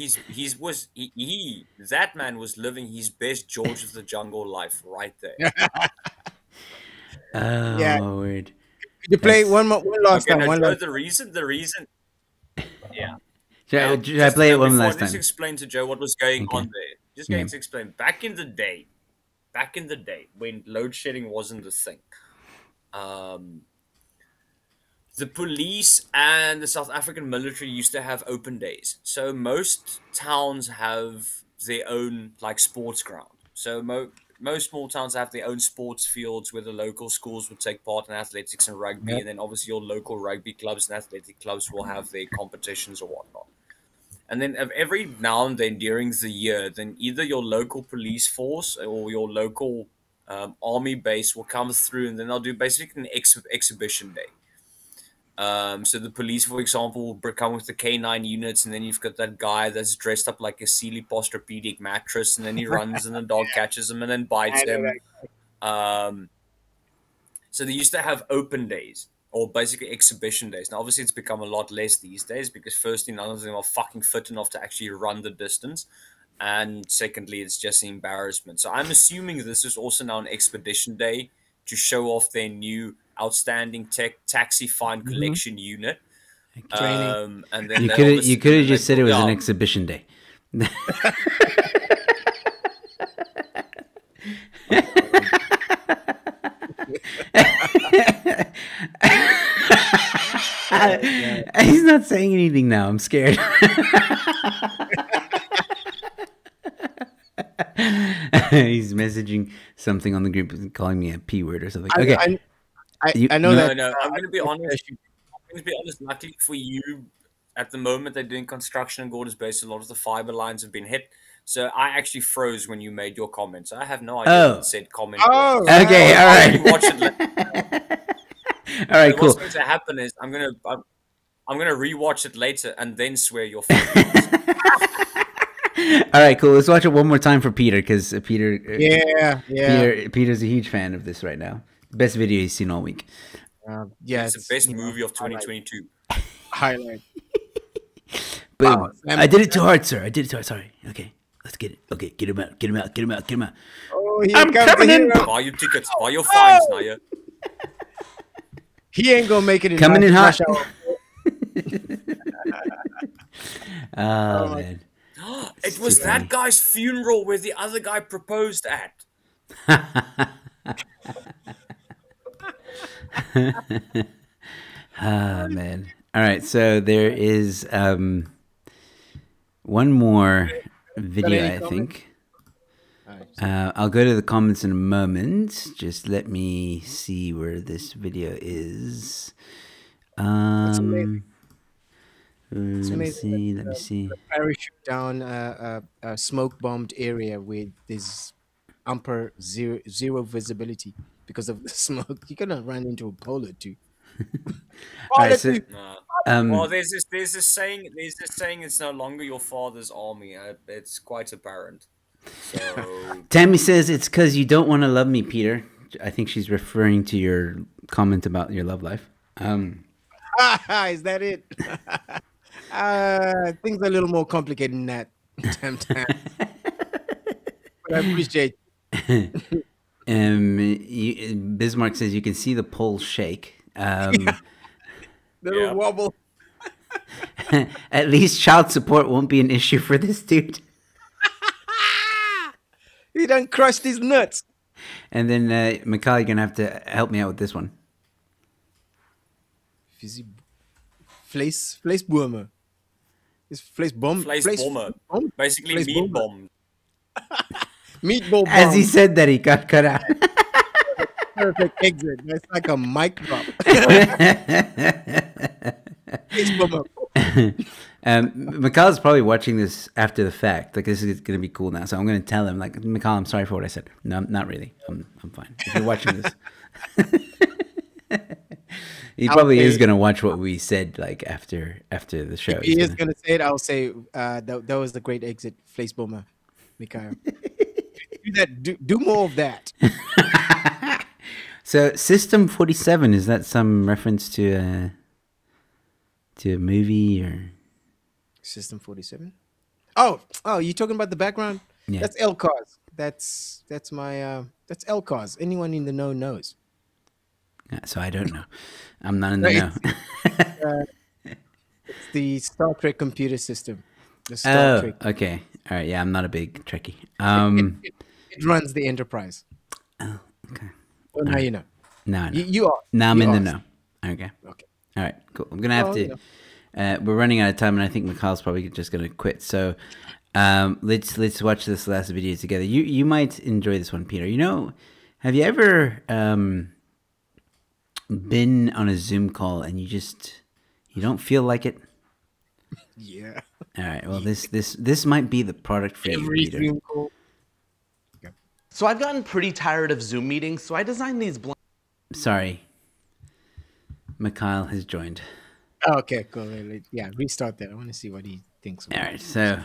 [SPEAKER 3] that man was living his best George of the Jungle life right there.
[SPEAKER 6] Oh,
[SPEAKER 4] yeah.
[SPEAKER 6] Word.
[SPEAKER 4] Could you play one last time?
[SPEAKER 3] The reason. Yeah.
[SPEAKER 6] Should I play it one last time?
[SPEAKER 3] Just explain to Joe what was going on there. Just going to explain. Back in the day, when load shedding wasn't a thing, the police and the South African military used to have open days. So most towns have their own like sports ground. So most small towns have their own sports fields where the local schools would take part in athletics and rugby, and then obviously your local rugby clubs and athletic clubs will have their competitions or whatnot. And then every now and then during the year, then either your local police force or your local army base will come through, and then they'll do basically an exhibition day. So the police, for example, will come with the K9 units, and then you've got that guy that's dressed up like a Sealy posturpedic mattress, and then he runs and the dog catches him and then bites him. So they used to have open days, or basically exhibition days. Now, obviously, it's become a lot less these days because firstly, none of them are fucking fit enough to actually run the distance. And secondly, it's just an embarrassment. So I'm assuming this is also now an expedition day to show off their new outstanding taxi fine collection unit.
[SPEAKER 4] Training.
[SPEAKER 3] And then
[SPEAKER 6] you could have just said it was an exhibition day. He's not saying anything now. I'm scared. He's messaging something on the group, calling me a P word or something. Okay.
[SPEAKER 4] I know that.
[SPEAKER 3] No, I'm going to be honest. Luckily for you, at the moment they're doing construction in Gordon's Bay, so a lot of the fiber lines have been hit. So I actually froze when you made your comments. I have no idea what it said comment.
[SPEAKER 4] Oh,
[SPEAKER 6] okay, all right.
[SPEAKER 3] Watch it
[SPEAKER 6] all right, cool.
[SPEAKER 3] What's going to happen is I'm gonna rewatch it later and then swear your face.
[SPEAKER 6] All right, cool. Let's watch it one more time for Peter, because Peter. Peter's a huge fan of this right now. Best video he's seen all week.
[SPEAKER 3] It's the best movie of 2022.
[SPEAKER 4] Highlight.
[SPEAKER 6] Boom. I did it too hard, sir. I did it too hard. Sorry. Okay, let's get it. Okay, get him out. Get him out. Get him out. Get him out.
[SPEAKER 4] Oh, I'm coming in.
[SPEAKER 3] Buy your tickets. Buy your fines, Naya.
[SPEAKER 4] He ain't gonna make it in.
[SPEAKER 6] Coming in hot. Oh man.
[SPEAKER 3] It was that guy's funeral where the other guy proposed at.
[SPEAKER 6] Ah man. All right, so there is one more video, I think. I'll go to the comments in a moment. Just let me see where this video is. Let me see.
[SPEAKER 4] Parachute down a smoke bombed area where there's amper zero visibility because of the smoke. You're gonna run into a polar too.
[SPEAKER 6] All right, so,
[SPEAKER 3] well, there's this saying. It's no longer your father's army. It's quite apparent. So
[SPEAKER 6] Tammy says it's because you don't want to love me, Peter. I think she's referring to your comment about your love life.
[SPEAKER 4] Is that it? Things are a little more complicated than that. But I appreciate.
[SPEAKER 6] Bismarck says you can see the pole shake.
[SPEAKER 4] Little wobble.
[SPEAKER 6] At least child support won't be an issue for this dude.
[SPEAKER 4] He done crushed his nuts.
[SPEAKER 6] And then, Mikhail, you're going to have to help me out with this one.
[SPEAKER 4] Vleesbomber. It's vleesbom.
[SPEAKER 3] Vleesbomber. Basically meat bomb.
[SPEAKER 4] Meatball bomb.
[SPEAKER 6] As he said that, he got cut out.
[SPEAKER 4] Perfect exit. That's like a mic drop.
[SPEAKER 6] Mikhail's probably watching this after the fact. Like, this is going to be cool now. So I'm going to tell him, like, Mikhail, I'm sorry for what I said. No, not really. I'm fine. If you're watching this. He probably is going to watch what we said, like, after the show.
[SPEAKER 4] If he is going to say it, I'll say that was the great exit, Vleesbomber, Mikhail. Do more of that.
[SPEAKER 6] So, System 47, is that some reference to a movie or
[SPEAKER 4] System 47? Oh, you talking about the background?
[SPEAKER 6] Yeah.
[SPEAKER 4] That's LCARS. That's my that's LCARS. Anyone in the know knows.
[SPEAKER 6] So I don't know. I'm not in the know.
[SPEAKER 4] It's the Star Trek computer system. The Star Trek.
[SPEAKER 6] Okay. All right. Yeah, I'm not a big Trekkie.
[SPEAKER 4] It runs the Enterprise.
[SPEAKER 6] Oh, okay.
[SPEAKER 4] Well, now you know.
[SPEAKER 6] No,
[SPEAKER 4] you are.
[SPEAKER 6] Now I'm in
[SPEAKER 4] are.
[SPEAKER 6] the know. Okay.
[SPEAKER 4] Okay.
[SPEAKER 6] All right. Cool. I'm gonna have to. We're running out of time, and I think Mikhail's probably just gonna quit. So, let's watch this last video together. You might enjoy this one, Peter. You know, have you ever been on a Zoom call and you don't feel like it?
[SPEAKER 4] Yeah.
[SPEAKER 6] All right. Well, this might be the product for you, Peter.
[SPEAKER 4] Zoom call.
[SPEAKER 11] So I've gotten pretty tired of Zoom meetings, so I designed these
[SPEAKER 6] Sorry. Mikhail has joined.
[SPEAKER 4] Okay, cool. Yeah, restart that. I want to see what he thinks.
[SPEAKER 6] All right. So,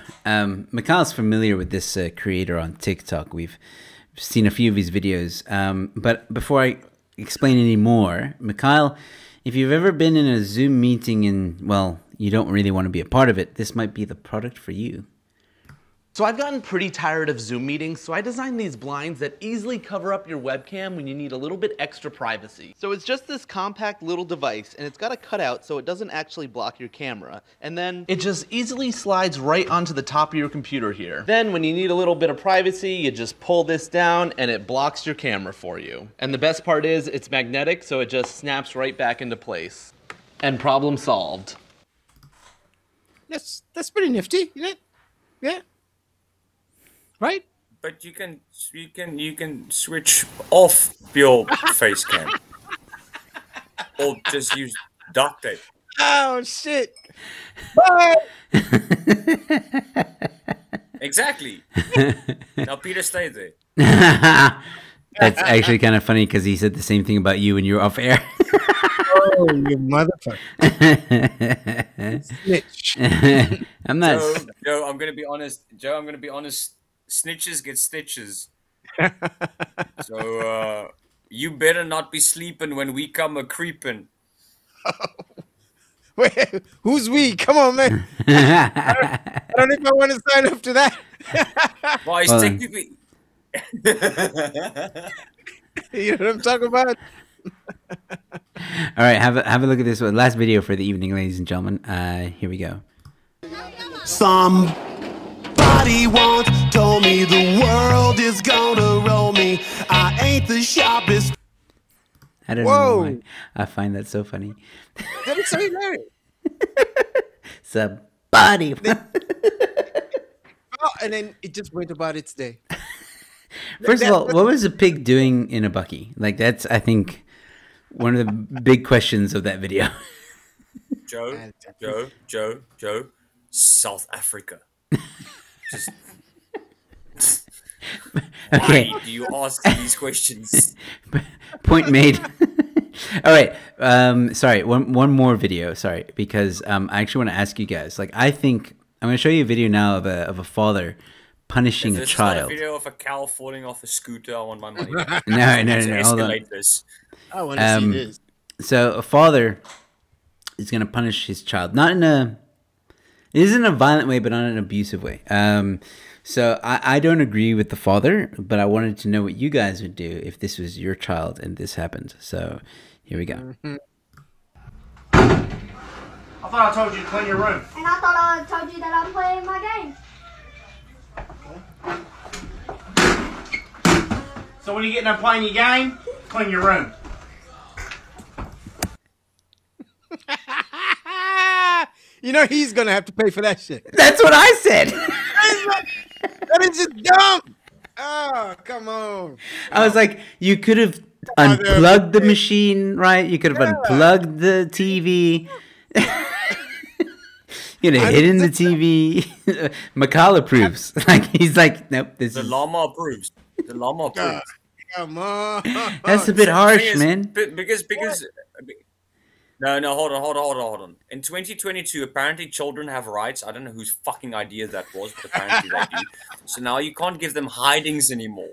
[SPEAKER 6] Mikhail's familiar with this creator on TikTok. We've seen a few of his videos. But before I explain any more, Mikhail, if you've ever been in a Zoom meeting and, well, you don't really want to be a part of it, this might be the product for you.
[SPEAKER 11] So I've gotten pretty tired of Zoom meetings, so I designed these blinds that easily cover up your webcam when you need a little bit extra privacy. So it's just this compact little device, and it's got a cutout so it doesn't actually block your camera. And then it just easily slides right onto the top of your computer here. Then when you need a little bit of privacy, you just pull this down and it blocks your camera for you. And the best part is it's magnetic, so it just snaps right back into place. And problem solved.
[SPEAKER 4] That's pretty nifty, isn't it? Yeah. Right?
[SPEAKER 3] But you can switch off your face cam, or just use duct tape.
[SPEAKER 4] Oh shit! Bye.
[SPEAKER 3] Exactly. Now Peter, stay there.
[SPEAKER 6] That's actually kind of funny because he said the same thing about you when you were off air.
[SPEAKER 4] Oh, you motherfucker! Snitch.
[SPEAKER 6] I'm not.
[SPEAKER 3] Joe, I'm gonna be honest. Snitches get stitches. So you better not be sleeping when we come a creeping.
[SPEAKER 4] Wait, who's we? Come on, man. I don't know if I want to sign up to that.
[SPEAKER 3] Well, it's technically.
[SPEAKER 4] You know what I'm talking about?
[SPEAKER 6] All right, have a look at this one. Last video for the evening, ladies and gentlemen. Here we go.
[SPEAKER 12] Somebody once told me the world is gonna roll me. I ain't the sharpest.
[SPEAKER 6] I don't know why. I find that so funny.
[SPEAKER 4] That is so hilarious.
[SPEAKER 6] Somebody.
[SPEAKER 4] And then it just went about its day.
[SPEAKER 6] First of all, what was a pig doing in a bucky? Like, that's, I think, one of the big questions of that video.
[SPEAKER 3] Joe, South Africa.
[SPEAKER 6] Okay.
[SPEAKER 3] Why do you ask these questions?
[SPEAKER 6] Point made. All right. Sorry. One more video. Sorry, because I actually want to ask you guys. Like, I think I'm going to show you a video now of a father punishing a child.
[SPEAKER 3] This is not a video of a cow falling off a scooter. I want my money back.
[SPEAKER 6] No. Hold on.
[SPEAKER 3] This.
[SPEAKER 4] I want to see this.
[SPEAKER 6] So a father is going to punish his child, not in a. It isn't a violent way, but not in an abusive way. So I don't agree with the father, but I wanted to know what you guys would do if this was your child and this happened. So here we go.
[SPEAKER 13] Mm-hmm. I thought I told you to clean your room.
[SPEAKER 14] And I thought I told you that I'm playing my game.
[SPEAKER 13] So when you get done playing your game, clean your room.
[SPEAKER 4] You know he's gonna have to pay for that shit.
[SPEAKER 6] That's what I said.
[SPEAKER 4] That is just dumb. Oh, come on.
[SPEAKER 6] I was like, you could have unplugged the machine, right? You could have unplugged the TV. You know, hidden the TV. Mikal approves. Like, he's like, nope, this
[SPEAKER 3] the
[SPEAKER 6] is...
[SPEAKER 3] llama approves. The llama approves.
[SPEAKER 4] Come on.
[SPEAKER 6] That's a bit harsh, man.
[SPEAKER 3] Because no, hold on. In 2022, apparently children have rights. I don't know whose fucking idea that was, but apparently they do. So now you can't give them hidings anymore.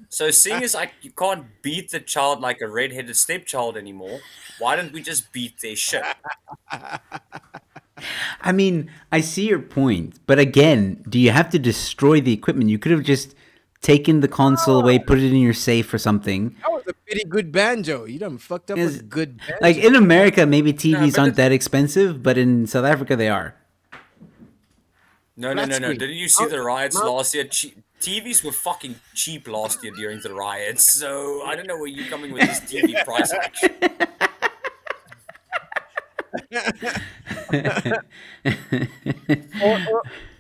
[SPEAKER 3] So seeing as you can't beat the child like a red-headed stepchild anymore, why don't we just beat their shit?
[SPEAKER 6] I mean, I see your point, but again, do you have to destroy the equipment? You could have just taken the console away, put it in your safe or something.
[SPEAKER 4] That was a pretty good banjo. You done fucked up a good banjo.
[SPEAKER 6] Like, in America, maybe TVs aren't that expensive, but in South Africa, they are.
[SPEAKER 3] No. Didn't you see the riots last year? TVs were fucking cheap last year during the riots, so I don't know where you're coming with this TV price action.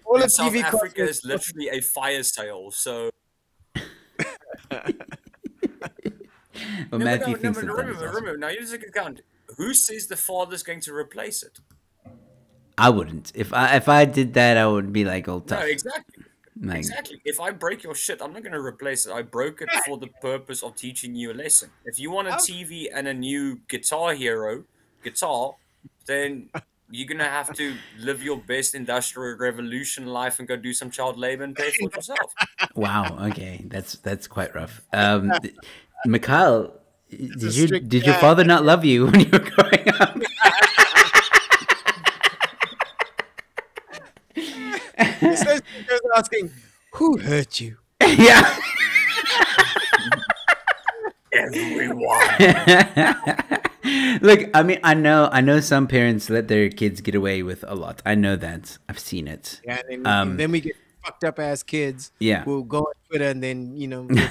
[SPEAKER 4] all of
[SPEAKER 3] South
[SPEAKER 4] TV
[SPEAKER 3] Africa is literally a fire sale, so...
[SPEAKER 6] Well, Matthew thinks
[SPEAKER 3] remember, now you just account. Who says the father's going to replace it?
[SPEAKER 6] I wouldn't. If I did that, I would be like, all tough.
[SPEAKER 3] No, exactly.
[SPEAKER 6] Like,
[SPEAKER 3] Exactly. If I break your shit, I'm not going to replace it. I broke it for the purpose of teaching you a lesson. If you want a TV and a new Guitar Hero guitar, then you're going to have to live your best industrial revolution life and go do some child labor and pay for it yourself.
[SPEAKER 6] Wow. Okay, that's quite rough. Mikal, did your father not love you when you were growing up?
[SPEAKER 4] He was asking, who hurt you?
[SPEAKER 6] Yeah.
[SPEAKER 3] Everyone.
[SPEAKER 6] Look, I mean, I know some parents let their kids get away with a lot. I know that. I've seen it.
[SPEAKER 4] Yeah, and then we get fucked up ass kids.
[SPEAKER 6] Yeah.
[SPEAKER 4] Who go on Twitter and then get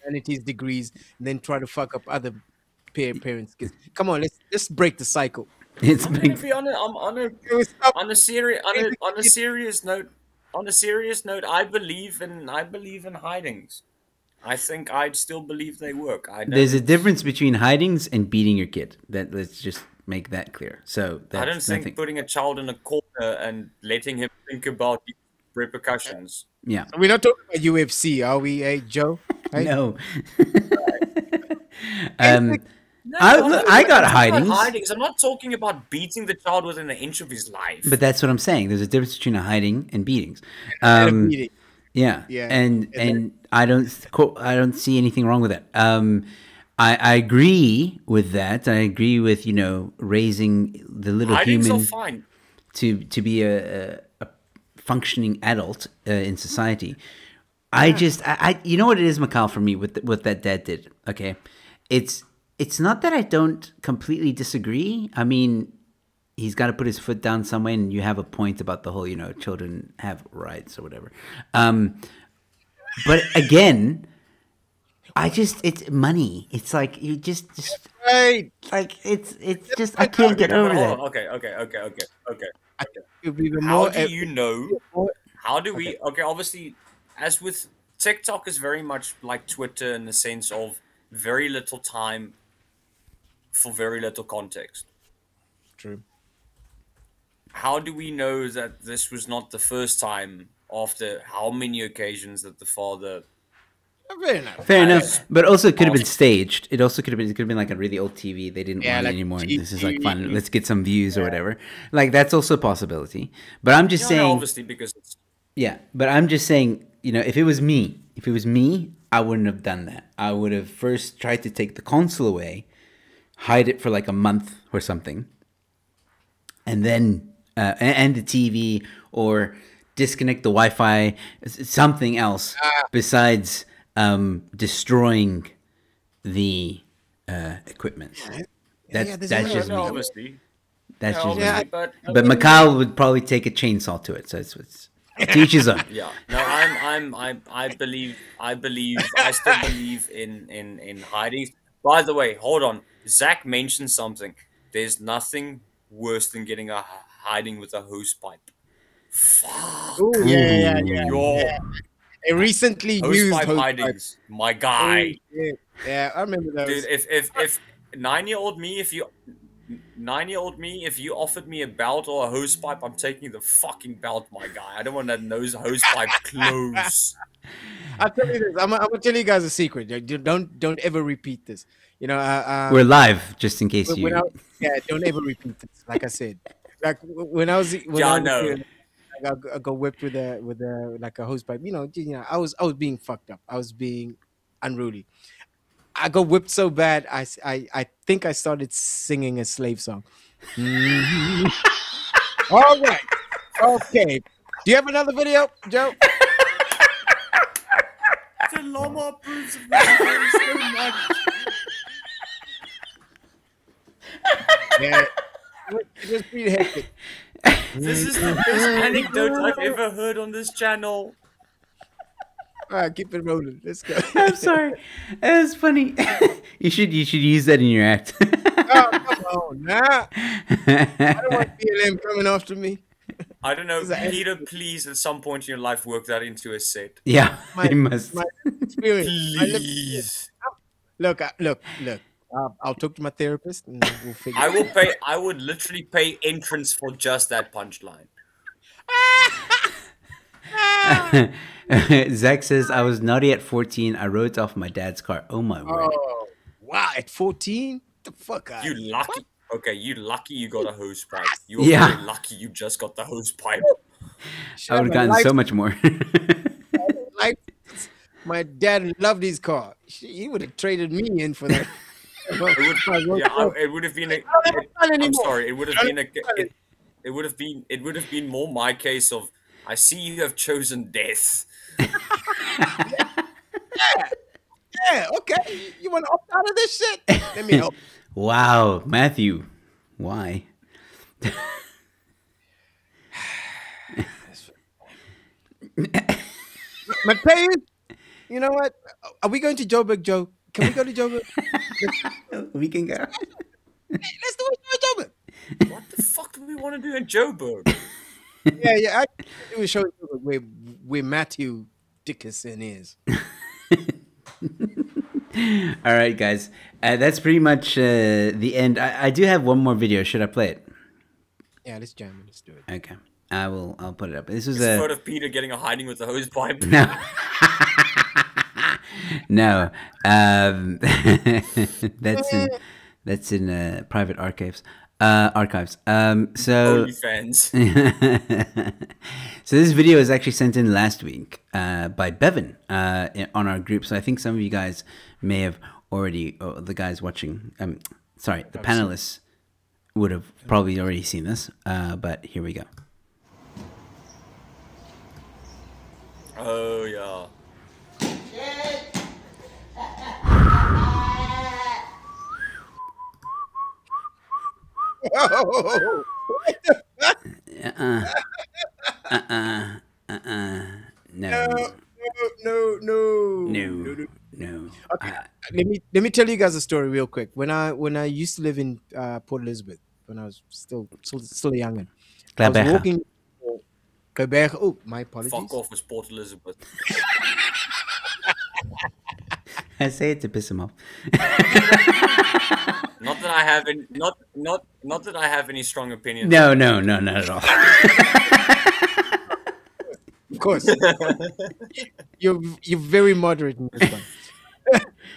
[SPEAKER 4] humanities degrees and then try to fuck up other parents' kids. Come on, let's break the cycle.
[SPEAKER 3] I'm gonna be on a serious note. On a serious note, I believe in hidings. I think I'd still believe they work.
[SPEAKER 6] There's a difference between hidings and beating your kid. Let's just make that clear. So
[SPEAKER 3] I don't think putting a child in a corner and letting him think about the repercussions.
[SPEAKER 6] Yeah,
[SPEAKER 4] so we're not talking about UFC, are we, Joe? Right?
[SPEAKER 6] No. I got hidings.
[SPEAKER 3] I'm not talking about beating the child within an inch of his life.
[SPEAKER 6] But that's what I'm saying. There's a difference between a hiding and beatings. Yeah. And I don't see anything wrong with that. I agree with that. I agree with raising the little human to be a functioning adult in society. I you know what it is, Mikal, for me with what that dad did. Okay, it's not that I don't completely disagree. I mean, he's got to put his foot down somewhere, and you have a point about the whole, children have rights or whatever. But again, it's money. It's like you just
[SPEAKER 4] right.
[SPEAKER 6] Like it's just I can't get over that.
[SPEAKER 3] Okay.
[SPEAKER 4] How
[SPEAKER 3] do you know? How do we? Okay, obviously, as with TikTok is very much like Twitter in the sense of very little time for very little context.
[SPEAKER 4] True.
[SPEAKER 3] How do we know that this was not the first time after how many occasions that the father.
[SPEAKER 4] Fair enough.
[SPEAKER 6] Fair enough, but also it could have been staged. It also could have been like a really old TV. They didn't want it
[SPEAKER 4] like
[SPEAKER 6] anymore.
[SPEAKER 4] TV.
[SPEAKER 6] This is like fun. Let's get some views or whatever. Like that's also a possibility. But I'm just
[SPEAKER 3] No,
[SPEAKER 6] saying.
[SPEAKER 3] obviously because it's
[SPEAKER 6] Yeah, but I'm just saying. You know, if it was me, I wouldn't have done that. I would have first tried to take the console away, hide it for like a month or something, and then and the TV or disconnect the Wi-Fi, something else besides destroying the equipment. That's just me.
[SPEAKER 3] Obviously.
[SPEAKER 6] That's just me.
[SPEAKER 3] But
[SPEAKER 6] Mikhail would probably take a chainsaw to it, so it's to each his own.
[SPEAKER 3] Yeah. No, I still believe in hiding. By the way, hold on. Zach mentioned something. There's nothing worse than getting a hiding with a hose pipe. Fuck.
[SPEAKER 4] Ooh, yeah. A recently
[SPEAKER 3] hose
[SPEAKER 4] used
[SPEAKER 3] pipe
[SPEAKER 4] hose
[SPEAKER 3] hidings, my guy.
[SPEAKER 4] Ooh, yeah, I remember those.
[SPEAKER 3] Dude, if 9-year-old me, if you offered me a belt or a hose pipe, I'm taking the fucking belt, my guy. I don't want that nose hose pipe close.
[SPEAKER 4] I'll tell you this. I'm gonna tell you guys a secret. Don't ever repeat this. You know,
[SPEAKER 6] we're live, just in case you.
[SPEAKER 4] Don't ever repeat this. Like I said, like when I was here, I got whipped with a like a hose pipe. You know, I was being fucked up. I was being unruly. I got whipped so bad. I think I started singing a slave song. All right. Okay. Do you have another video, Joe?
[SPEAKER 3] The llama approves of this so much.
[SPEAKER 4] Yeah. It was pretty hectic.
[SPEAKER 3] This is the best anecdote I've ever heard on this channel.
[SPEAKER 4] All right, keep it rolling. Let's go.
[SPEAKER 6] I'm sorry. That's funny. You should use that in your act.
[SPEAKER 4] Oh, come on, nah. I don't want BLM coming after me.
[SPEAKER 3] I don't know, Peter. Please, at some point in your life, work that into a set.
[SPEAKER 6] Yeah, you must.
[SPEAKER 4] My experience.
[SPEAKER 3] Please.
[SPEAKER 4] Look. I'll talk to my therapist and we'll figure.
[SPEAKER 3] I would literally pay entrance for just that punchline.
[SPEAKER 6] Zach says, I was naughty at 14. I wrote off my dad's car. Oh my word.
[SPEAKER 4] Oh, wow. At 14? The fuck out.
[SPEAKER 3] You lucky. What? Okay, you lucky you got a hose pipe. You were very lucky you just got the hose pipe.
[SPEAKER 6] I would have gotten so much more.
[SPEAKER 4] My dad loved his car. He would have traded me in for that.
[SPEAKER 3] It would have been a. I'm sorry. It would have been a. It would have been more my case of. I see you have chosen death.
[SPEAKER 4] Yeah, okay. You want to opt out of this shit? Let me help.
[SPEAKER 6] Wow, Matthew. Why?
[SPEAKER 4] Mateus, you know what? Are we going to Joburg, Joe? Can we go to Joburg?
[SPEAKER 6] We can go.
[SPEAKER 4] Let's do it in Joburg.
[SPEAKER 3] What the fuck do we want to do in Joburg?
[SPEAKER 4] Yeah. I do a show where Matthew Dickinson is.
[SPEAKER 6] All right, guys. That's pretty much the end. I do have one more video. Should I play it?
[SPEAKER 4] Yeah, let's jam it. Let's do it.
[SPEAKER 6] Okay. I'll put it up. This is
[SPEAKER 3] a photo of Peter getting a hiding with a hose pipe.
[SPEAKER 6] No. No. That's in private archives. So
[SPEAKER 3] fans.
[SPEAKER 6] So this video was actually sent in last week by Bevan on our group. So I think some of you guys may have already, the guys watching, sorry, the panelists would have probably already seen this. But here we go.
[SPEAKER 3] Oh yeah.
[SPEAKER 4] No. Okay, let me tell you guys a story real quick. When I used to live in Port Elizabeth, when I was still young, I was walking. Oh, my apologies.
[SPEAKER 3] Fuck off with Port Elizabeth.
[SPEAKER 6] I say it to piss him off.
[SPEAKER 3] Not that I have any, not that I have any strong opinions.
[SPEAKER 6] No, not at all.
[SPEAKER 4] of course. You're very moderate in this one.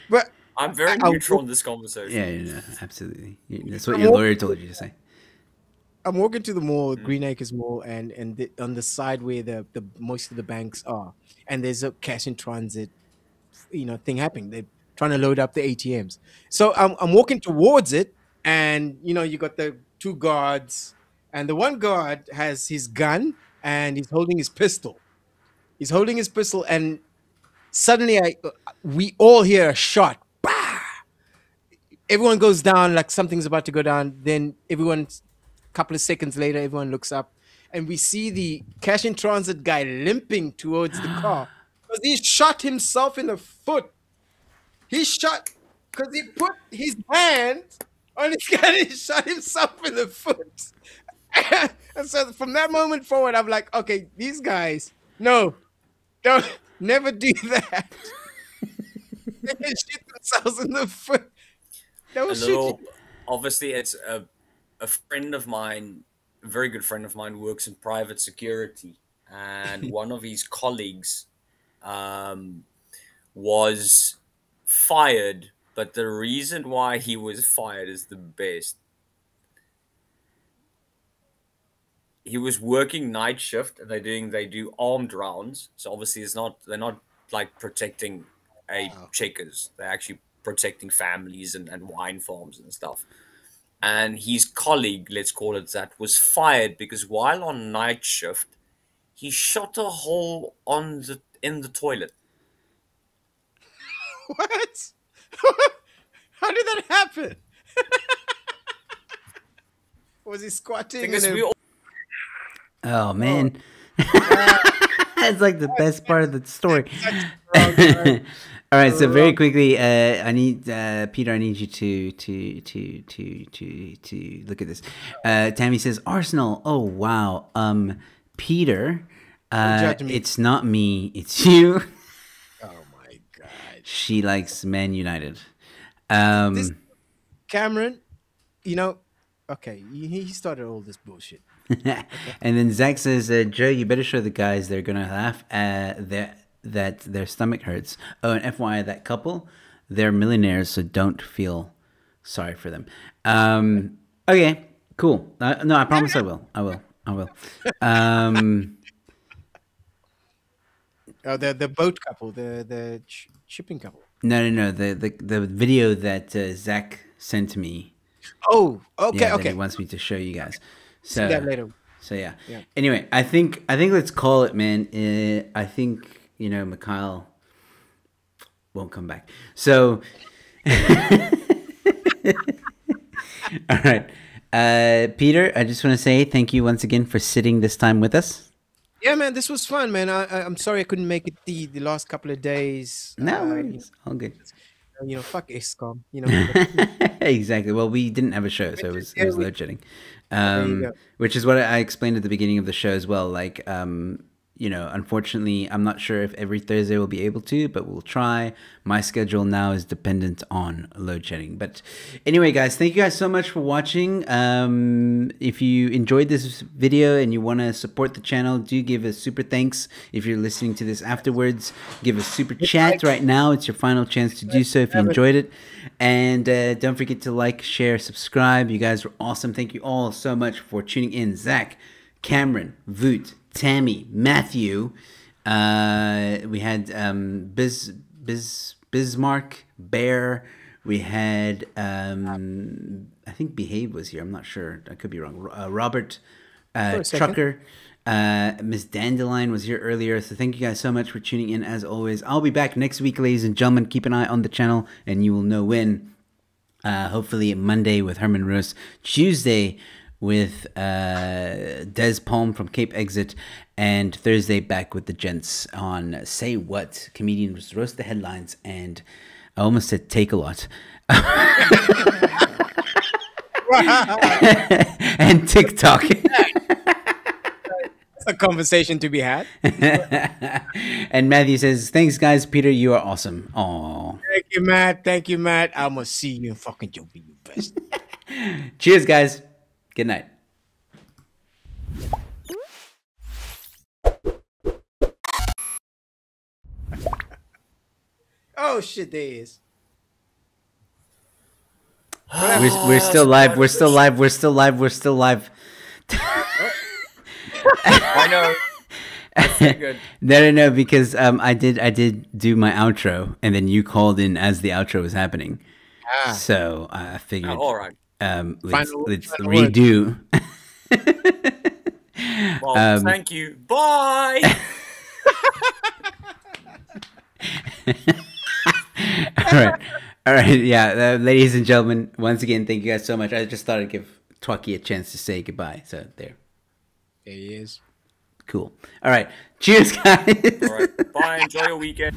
[SPEAKER 4] But
[SPEAKER 3] I'm very neutral in this conversation.
[SPEAKER 6] Yeah, absolutely. That's what your lawyer told you to say.
[SPEAKER 4] I'm walking to the mall, Green Acres Mall, and on the side where the most of the banks are, and there's a cash in transit, thing happening. They're trying to load up the ATMs. So I'm walking towards it, and you got the two guards, and the one guard has his gun and he's holding his pistol. And suddenly we all hear a shot. Bah! Everyone goes down like something's about to go down. Then couple of seconds later, everyone looks up and we see the cash in transit guy limping towards the car because he shot himself in the foot. He shot because he put his hand on his gun and he shot himself in the foot. And so from that moment forward, I'm like, okay, these guys, no, don't never do that. They can shoot themselves in the foot.
[SPEAKER 3] Obviously, it's a friend of mine, a very good friend of mine, works in private security, and one of his colleagues was fired, but the reason why he was fired is the best. He was working night shift, and they do armed rounds. So obviously, they're not like protecting checkers. They're actually protecting families and wine farms and stuff. And his colleague, let's call it that, was fired because while on night shift, he shot a hole in the toilet.
[SPEAKER 4] What? How did that happen? Was he squatting?
[SPEAKER 6] Oh man, that's like the best part of the story. All right, so very quickly, I need Peter. I need you to look at this. Tammy says Arsenal. Oh wow, Peter. It's not me. It's you.
[SPEAKER 4] Oh my god.
[SPEAKER 6] She likes Man United.
[SPEAKER 4] Cameron, okay, he started all this bullshit.
[SPEAKER 6] And then Zach says, Joe, you better show the guys they're gonna laugh that their stomach hurts. Oh, and FYI, that couple, they're millionaires, so don't feel sorry for them. Okay, cool. No, I promise I will.
[SPEAKER 4] Oh, the boat couple, the shipping couple.
[SPEAKER 6] No. The video that Zach sent to me.
[SPEAKER 4] Oh, okay,
[SPEAKER 6] yeah,
[SPEAKER 4] okay.
[SPEAKER 6] He wants me to show you guys.
[SPEAKER 4] So, see that later.
[SPEAKER 6] So yeah. Anyway, I think let's call it, man. I think Mikhail won't come back. So, all right, Peter. I just want to say thank you once again for sitting this time with us.
[SPEAKER 4] Yeah, man, this was fun, man. I'm sorry I couldn't make it the last couple of days.
[SPEAKER 6] No, it's all good.
[SPEAKER 4] Fuck XCOM.
[SPEAKER 6] Exactly. Well, we didn't have a show, so it was load shedding. Which is what I explained at the beginning of the show as well. Like, unfortunately, I'm not sure if every Thursday we'll be able to, but we'll try. My schedule now is dependent on load shedding. But anyway, guys, thank you guys so much for watching. If you enjoyed this video and you want to support the channel, do give a super thanks. If you're listening to this afterwards, give a super chat right now. It's your final chance to do so if you enjoyed it. And don't forget to like, share, subscribe. You guys were awesome. Thank you all so much for tuning in. Zach, Cameron, Voot, Tammy, Matthew, we had Bismarck, Bear, we had I think Behave was here, I'm not sure, I could be wrong, Robert, Trucker, Miss Dandelion was here earlier. So thank you guys so much for tuning in. As always, I'll be back next week, ladies and gentlemen. Keep an eye on the channel and you will know when. Hopefully Monday with Herman Roos, Tuesday with Des Palm from Cape Exit, and Thursday back with the gents on Say What. Comedians roast the headlines, and I almost said take a lot. And TikTok.
[SPEAKER 4] That's a conversation to be had.
[SPEAKER 6] And Matthew says, thanks guys, Peter, you are awesome. Aww.
[SPEAKER 4] Thank you, Matt. I'm gonna see you in fucking Joe Be Your Best.
[SPEAKER 6] Cheers, guys. Good night.
[SPEAKER 4] Oh shit, there he is.
[SPEAKER 6] We're still live. We're still live. We're still live. We're still live.
[SPEAKER 3] I know. That's so good.
[SPEAKER 6] No, because I did do my outro, and then you called in as the outro was happening. So I figured.
[SPEAKER 3] All right.
[SPEAKER 6] Let's redo.
[SPEAKER 3] Well, thank you. Bye.
[SPEAKER 6] All right. Yeah, ladies and gentlemen, once again, thank you guys so much. I just thought I'd give Twaki a chance to say goodbye. So there
[SPEAKER 4] he is.
[SPEAKER 6] Cool. All right. Cheers, guys.
[SPEAKER 3] All right. Bye. Enjoy your weekend.